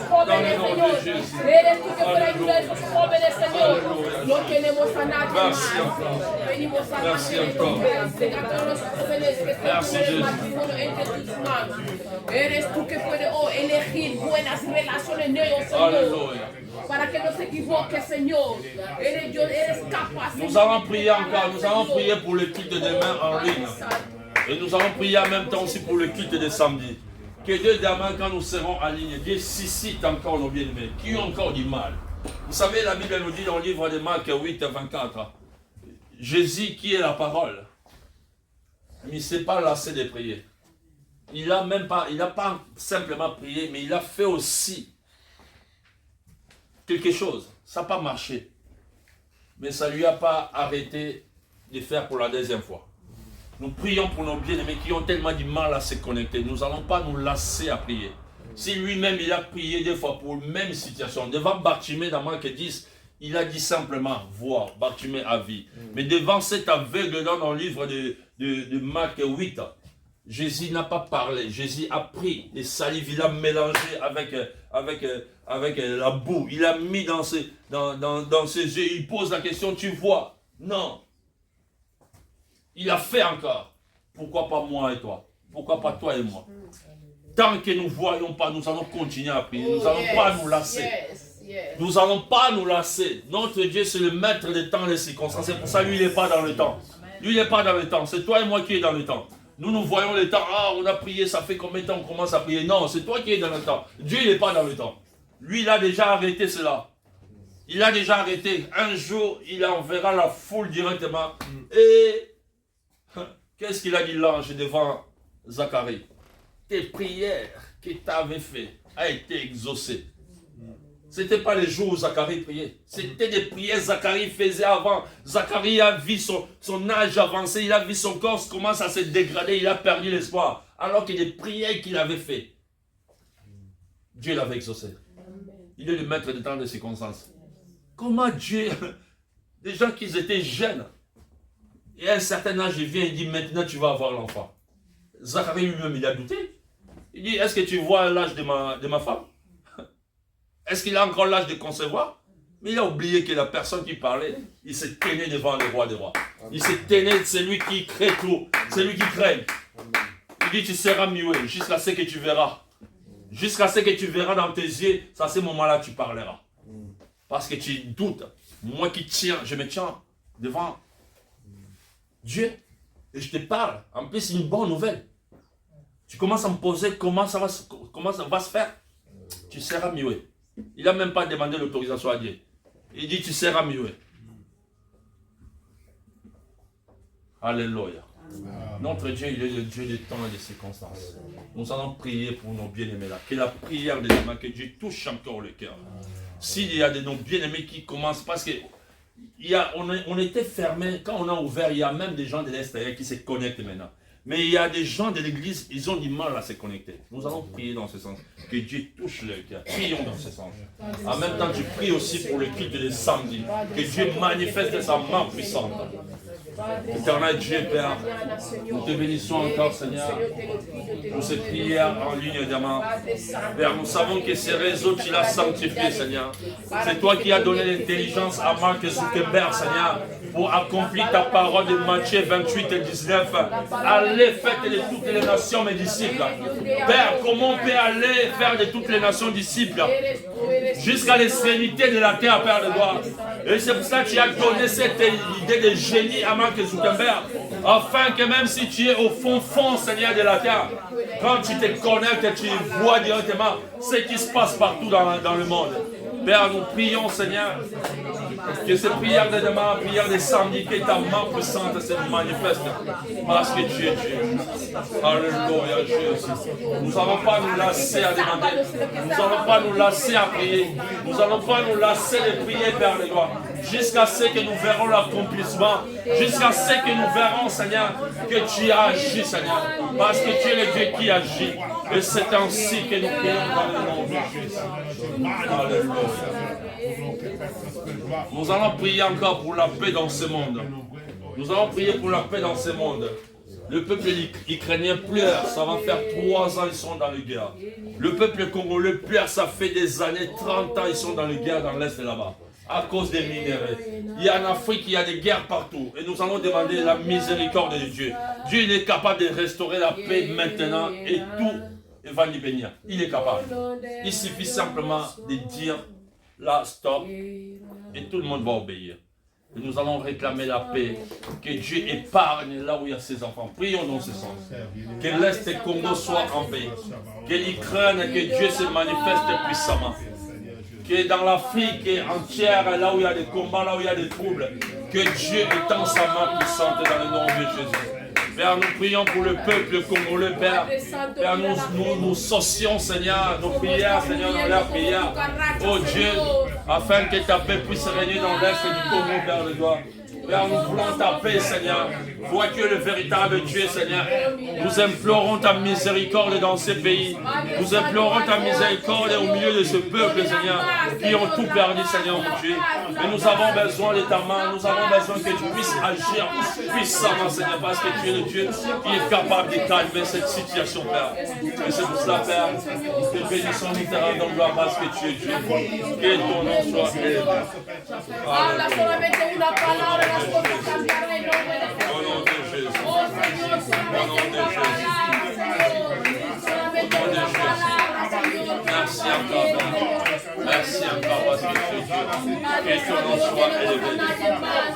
Dans le nom de Jésus. Alléluia. Merci encore. Merci encore. Merci Jésus. Eres tú que puedes elegir buenas relaciones en ellos, Señor. Para que no se equivoque, Señor. Eres Dios, eres capaz. Nous allons prier encore. Nous allons prier pour le culte de demain en ligne. Et nous allons prier en même temps aussi pour le culte de samedi. Que Dieu demain, quand nous serons en ligne, Dieu suscite encore nos bien-aimés qui ont encore du mal. Vous savez, la Bible nous dit dans le livre de Marc 8, 24, Jésus qui est la parole, mais il ne s'est pas lassé de prier. Il n'a pas simplement prié, mais il a fait aussi quelque chose. Ça n'a pas marché. Mais ça ne lui a pas arrêté de faire pour la deuxième fois. Nous prions pour nos bien-aimés qui ont tellement du mal à se connecter. Nous n'allons pas nous lasser à prier. Si lui-même il a prié des fois pour la même situation, devant Bartimée dans Marc 10, il a dit simplement, voir, Bartimée a vu. Mais devant cet aveugle dans le livre de Marc 8, Jésus n'a pas parlé. Jésus a pris les salives, il a mélangé avec la boue. Il a mis dans ses yeux. Il pose la question, tu vois? Non. Il a fait encore. Pourquoi pas moi et toi? Pourquoi pas toi et moi? Tant que nous ne voyons pas, nous allons continuer à prier. Nous n'allons pas nous lasser. Nous n'allons pas nous lasser. Notre Dieu, c'est le maître des temps et des circonstances. C'est pour ça, lui, il n'est pas dans le temps. Lui, il n'est pas dans le temps. C'est toi et moi qui est dans le temps. Nous voyons le temps. Ah, on a prié, ça fait combien de temps on commence à prier? Non, c'est toi qui es dans le temps. Dieu, il n'est pas dans le temps. Lui, il a déjà arrêté cela. Il a déjà arrêté. Un jour, il enverra la foule directement. Et qu'est-ce qu'il a dit l'ange devant Zacharie? Tes prières que tu avais faites ont été exaucées. Ce n'était pas les jours où Zacharie priait. C'était des prières que Zacharie faisait avant. Zacharie a vu son âge avancé. Il a vu son corps commence à se dégrader. Il a perdu l'espoir. Alors que les prières qu'il avait faites, Dieu l'avait exaucé. Il est le maître des temps de circonstances. Comment Dieu, des gens qui étaient jeunes, et à un certain âge, il vient et dit, maintenant tu vas avoir l'enfant. Zacharie lui-même, il a douté. Il dit, est-ce que tu vois l'âge de ma femme? Est-ce qu'il a encore l'âge de concevoir? Mais il a oublié que la personne qui parlait, il s'est tenu devant le roi des rois. Il s'est tenu, c'est lui qui crée tout. C'est lui qui crée. Il dit, tu seras muet jusqu'à ce que tu verras. Jusqu'à ce que tu verras dans tes yeux, c'est à ce moment-là que tu parleras. Parce que tu doutes. Moi qui tiens, je me tiens devant Dieu et je te parle. En plus, c'est une bonne nouvelle. Tu commences à me poser comment ça va se faire. Tu seras muet. Il n'a même pas demandé l'autorisation à Dieu. Il dit tu seras muet. Alléluia. Notre Dieu, il est le Dieu des temps et des circonstances. Nous allons prier pour nos bien-aimés là. Que la prière de demain, que Dieu touche encore le cœur. S'il y a de nos bien-aimés qui commencent, parce que on était fermés, quand on a ouvert, il y a même des gens de l'extérieur qui se connectent maintenant. Mais il y a des gens de l'église, ils ont du mal à se connecter. Nous allons prier dans ce sens. Que Dieu touche le cœur. Prions dans ce sens. En même temps, tu pries aussi pour le culte de samedi. Que Dieu manifeste sa main puissante. Éternel Dieu, Père, nous te bénissons encore, Seigneur, pour cette prière en ligne demain. Père, nous savons que ces réseaux, tu l'as sanctifié, Seigneur. C'est toi qui as donné l'intelligence à Mark Zuckerberg, Seigneur, pour accomplir ta parole de Matthieu 28 et 19. Allez, faites de toutes les nations mes disciples. Père, comment on peut aller faire de toutes les nations disciples jusqu'à l'extrémité de la terre, Père de gloire. Et c'est pour ça que tu as donné cette idée de génie à Mark Zuckerberg, afin que même si tu es au fond, Seigneur, de la terre, quand tu te connectes, tu vois directement ce qui se passe partout dans le monde. Père, nous prions, Seigneur, que cette prière de demain, prière de samedi, que ta main puissante se manifeste, parce que tu es Dieu. Alléluia, Jésus. Nous n'allons pas nous lasser à demander, nous n'allons pas nous lasser à prier, nous n'allons pas nous lasser de prier, Père de gloire, jusqu'à ce que nous verrons l'accomplissement, jusqu'à ce que nous verrons, Seigneur, que tu as agi, Seigneur, parce que tu es le Dieu qui agit. Et c'est ainsi que nous prions dans le nom de Jésus. Alléluia. Nous allons prier encore pour la paix dans ce monde. Nous allons prier pour la paix dans ce monde. Le peuple ukrainien pleure, ça va faire 3 ans ils sont dans la guerre. Le peuple congolais pleure, ça fait des années, 30 ans ils sont dans la guerre dans l'Est là-bas, à cause des minéraux. Il y a en Afrique, il y a des guerres partout. Et nous allons demander la miséricorde de Dieu. Dieu il est capable de restaurer la paix maintenant et tout va libérer. Il est capable. Il suffit simplement de dire là, stop, et tout le monde va obéir. Et nous allons réclamer la paix, que Dieu épargne là où il y a ses enfants. Prions dans ce sens. Que l'Est du Congo soit en paix. Que l'Ukraine, que Dieu se manifeste puissamment. Que dans l'Afrique entière, là où il y a des combats, là où il y a des troubles, que Dieu étend sa main puissante dans le nom de Jésus. Père, nous prions pour le peuple congolais, Père. Père, nous socions, Seigneur, nos prières, Seigneur, dans leurs prières. Oh Dieu, afin que ta paix puisse régner dans l'Est du Congo, Père de gloire. Père, nous voulons ta paix, Seigneur. Toi qui es le véritable Dieu, Seigneur. Nous implorons ta miséricorde dans ces pays. Nous implorons ta miséricorde au milieu de ce peuple, Seigneur, qui ont tout perdu, Seigneur, mon Dieu. Mais nous avons besoin de ta main. Nous avons besoin que tu puisses agir puissamment, Seigneur, parce que tu es le Dieu qui est capable de calmer cette situation, Père. Et c'est pour cela, Père, que bénissons nous te rendons gloire parce que tu es Dieu. Que ton nom soit élevé. Habla solamente una palabra, las cosas cambiarán en nombre de Jesús. Au nom de Jésus. Oh Señor, solamente una palabra, Señor. Solamente una palabra, Señor. Merci encore, Père. Merci encore parce que tu es Dieu. Que ton nom soit élevé.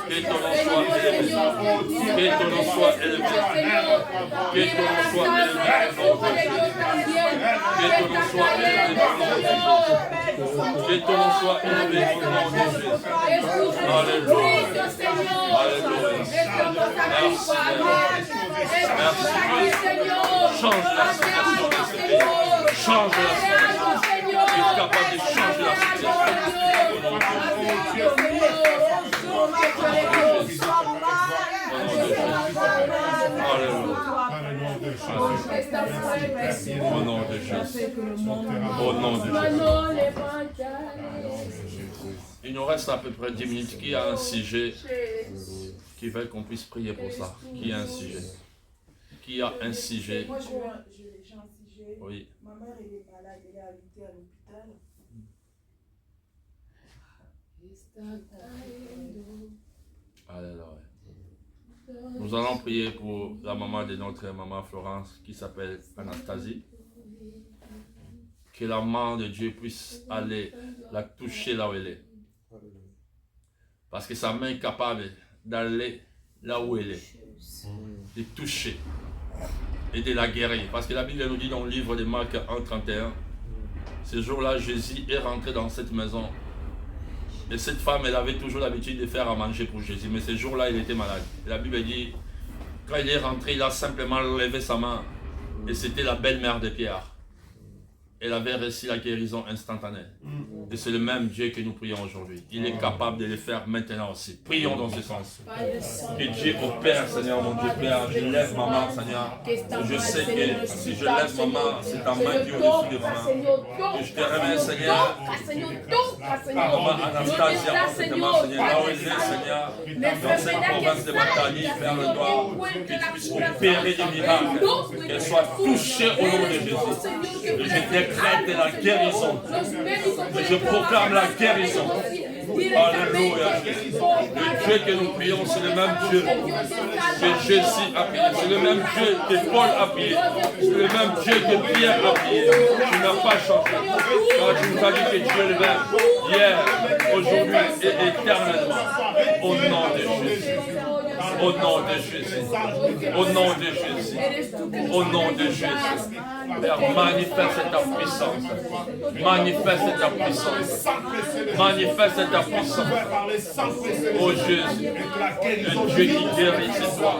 Que ton nom soit élevé. Que ton nom soit élevé. Que ton nom soit élevé. Que ton nom soit élevé. Que ton nom soit élevé au nom de Jésus. Alléluia. Alléluia. Merci. Merci. Change la situation de ce pays. Change la situation. Tu es capable de changer la situation. Au nom de Jésus. Alléluia. Au nom de Jésus. Au nom de Jésus. Il nous reste à peu près 10 minutes. Qui a un sujet qui veut qu'on puisse prier pour ça? Qui a un sujet? Qui a un sujet? Moi, j'ai un sujet. Oui. Ma mère, elle est malade, elle est invitée à l'hôpital. Alléluia. Nous allons prier pour la maman de notre maman Florence qui s'appelle Anastasie. Que la main de Dieu puisse aller la toucher là où elle est. Parce que sa main est capable d'aller là où elle est, de toucher et de la guérir. Parce que la Bible nous dit dans le livre de Marc 1,31, ce jour-là, Jésus est rentré dans cette maison. Et cette femme, elle avait toujours l'habitude de faire à manger pour Jésus. Mais ce jour-là, il était malade. Et la Bible dit, quand il est rentré, il a simplement levé sa main. Et c'était la belle-mère de Pierre. Elle avait reçu la guérison instantanée. Et c'est le même Dieu que nous prions aujourd'hui. Il est capable de le faire maintenant aussi. Prions dans ce sens. Que Dieu opère, Seigneur, mon Dieu Père. Je lève ma main, Seigneur. Je sais que si je lève ma main, c'est ta main qui est au-dessus de ma main. Et je te remercie, Seigneur. Maman Anastasia, parfaitement, Seigneur. Là où elle est, Seigneur, dans cette province de Matani, vers le nord, que tu puisses opérer des miracles. Qu'elle soit touchée au nom de Jésus. Et je décrète la guérison. Et je proclame la guérison. Alléluia. Le Dieu que nous prions, c'est le même Dieu que Jésus a prié. C'est le même Dieu que Paul a prié. C'est le même Dieu que Pierre a prié. Tu n'as pas changé. Car tu nous as dit que tu es le même hier, aujourd'hui et éternellement. Au nom de Jésus. Au nom de Jésus. Au nom de Jésus. Au nom de Jésus. Père, manifeste ta puissance. Manifeste ta puissance. Manifeste ta puissance. Oh Jésus, le Dieu qui guérit, c'est toi.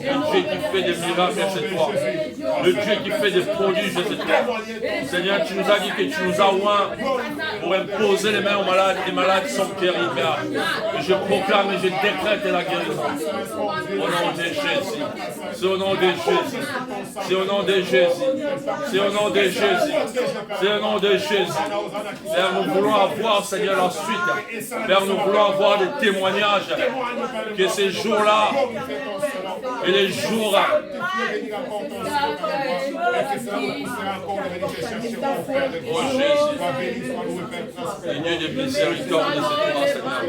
Le Dieu qui fait des miracles, c'est toi. Le Dieu qui fait des prodiges, c'est toi. Seigneur, tu nous as dit que tu nous as oints pour imposer les mains aux malades. Les malades sont guéris, Père. Et je proclame et je décrète la guérison. Au nom de Jésus. C'est au nom de Jésus. C'est au nom de Jésus. C'est au nom de Jésus. C'est au nom de Jésus. Père, nous voulons avoir, Seigneur, la suite. Père, nous voulons avoir des témoignages. Que ces jours-là et les jours. Oh Jésus. Seigneur de miséricorde, c'est toi, Seigneur.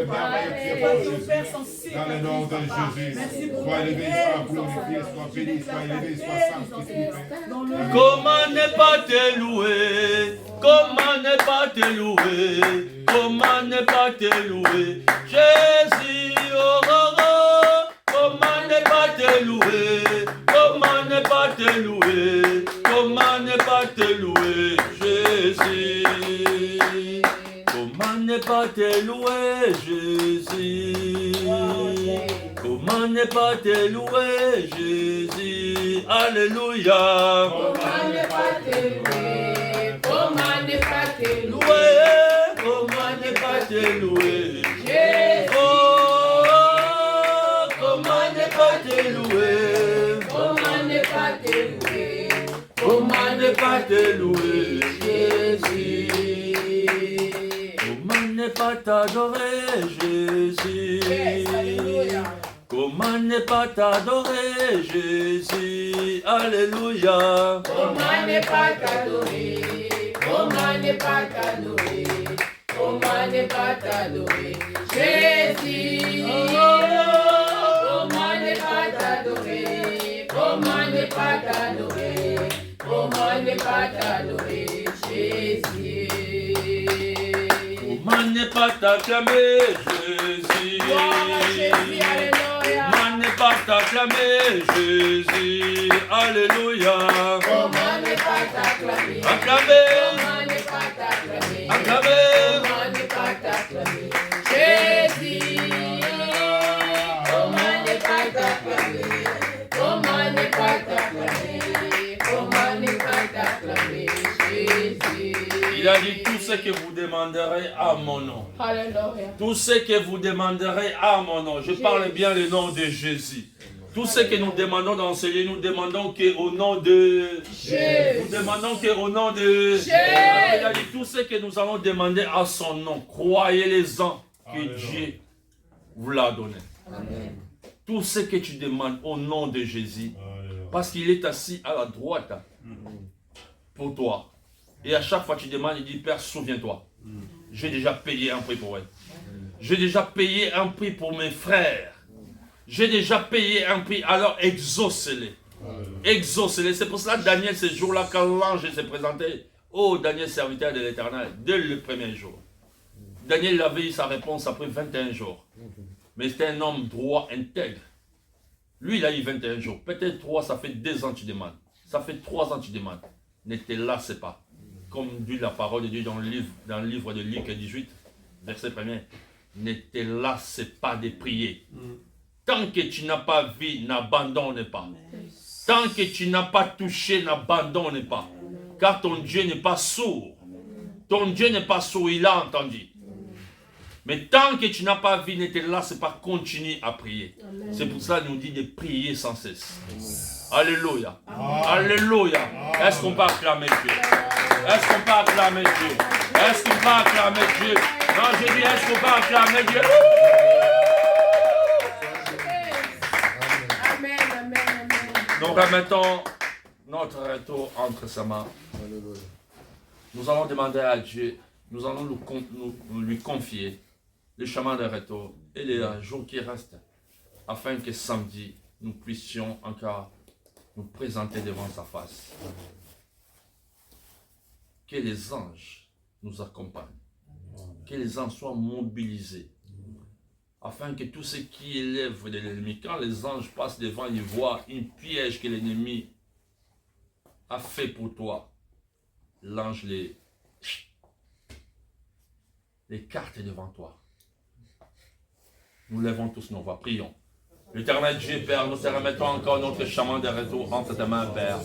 Dans le nom de Jésus, sois élevé, sois glorifié, sois béni, sois élevé, sois sanctifié. Comment ne pas te louer? Comment ne pas te louer? Comment ne pas te louer? Jésus, oh, oh, oh. Comment ne pas te louer? Comment ne pas te louer? Comment ne pas te louer? Jésus. Comment ne pas te louer, Jésus? Comment ne pas te louer, Jésus? Alléluia. Comment ne pas te louer? Comment ne pas te louer? Comment ne pas te louer? Jésus. Oh, comment ne pas te louer? Comment ne pas te louer? Comment ne pas te louer, Jésus? Comment ne pas t'adorer, Jésus? Comment ne pas t'adorer, Jésus? Alléluia. Comment ne pas t'adorer? Comment ne pas t'adorer? Comment ne pas t'adorer? Jésus. Comment ne pas t'adorer? Comment ne pas t'adorer? Comment ne pas t'adorer? Jésus. Comment ne pas t'acclamer, Jésus? Comment ne pas t'acclamer, Jésus? Alléluia. Comment ne pas t'acclamer? Acclamer. Comment ne pas t'acclamer? Acclamer. Comment ne pas t'acclamer? Jésus. Comment ne pas t'acclamer? Comment ne pas t'acclamer? Comment ne pas t'acclamer? Jésus. Il a dit tout ce que vous demanderez à mon nom. Alléluia. Tout ce que vous demanderez à mon nom. Je parle bien le nom de Jésus. Tout ce que nous demandons dans ce lieu, nous demandons qu'au nom de Jésus. Nous demandons qu'au nom de Jésus. Il a dit tout ce que nous allons demander à son nom. Croyez-les-en que Dieu vous l'a donné. Amen. Tout ce que tu demandes au nom de Jésus. Parce qu'il est assis à la droite pour toi. Et à chaque fois que tu demandes, il dit, Père, souviens-toi. J'ai déjà payé un prix pour elle. J'ai déjà payé un prix pour mes frères. J'ai déjà payé un prix, alors exaucez-les. Exaucez-les. C'est pour cela que Daniel, ce jour-là, quand l'ange s'est présenté, oh Daniel, serviteur de l'Éternel, dès le premier jour. Daniel avait eu sa réponse après 21 jours. Mais c'était un homme droit, intègre. Lui, il a eu 21 jours. Peut-être 3, ça fait 2 ans que tu demandes. Ça fait 3 ans que tu demandes. Ne te lasse pas. Comme dit la parole de Dieu dans le livre de Luc 18, verset 1er. Ne te lasse pas de prier. Tant que tu n'as pas vu, n'abandonne pas. Tant que tu n'as pas touché, n'abandonne pas. Car ton Dieu n'est pas sourd. Ton Dieu n'est pas sourd, il a entendu. Mais tant que tu n'as pas vu, ne te lasse pas, continue à prier. C'est pour ça qu'il nous dit de prier sans cesse. Alléluia. Alléluia. Est-ce qu'on peut acclamer Dieu? Est-ce qu'on peut acclamer Dieu? Est-ce qu'on peut acclamer Dieu? Non, je dis, est-ce qu'on peut acclamer Dieu? Amen, amen, amen. Nous remettons notre retour entre ses mains. Nous allons demander à Dieu, nous allons lui confier le chemin de retour et les jours qui restent, afin que samedi, nous puissions encore nous présenter devant sa face. Que les anges nous accompagnent, que les anges soient mobilisés, afin que tous ceux qui élèvent de l'ennemi, quand les anges passent devant, ils voient une piège que l'ennemi a fait pour toi. L'ange les cartes devant toi. Nous levons tous nos voix, prions. L'éternel Dieu, Père, nous te remettons encore notre chemin de retour entre tes mains, Père.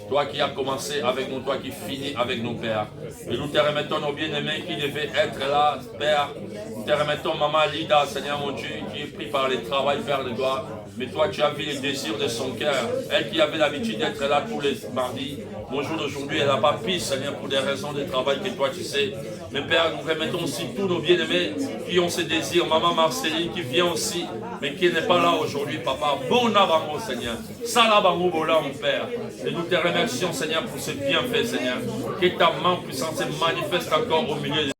Toi qui as commencé avec nous, toi qui finis avec nous, Père. Et nous te remettons nos bien-aimés qui devaient être là, Père. Nous te remettons Maman Lida, Seigneur mon Dieu, qui est pris par le travail, Père de gloire. Mais toi, tu as vu les désirs de son cœur. Elle qui avait l'habitude d'être là tous les mardis. Mon jour d'aujourd'hui, elle n'a pas pu, Seigneur, pour des raisons de travail que toi tu sais. Mais Père, nous remettons aussi tous nos bien-aimés qui ont ces désirs. Maman Marceline qui vient aussi, mais qui n'est pas là aujourd'hui, Papa. Bon avant, Seigneur. Salabango Bola, mon Père. Et nous te remercions, Seigneur, pour ce bienfait, Seigneur. Que ta main puissante se manifeste encore au milieu de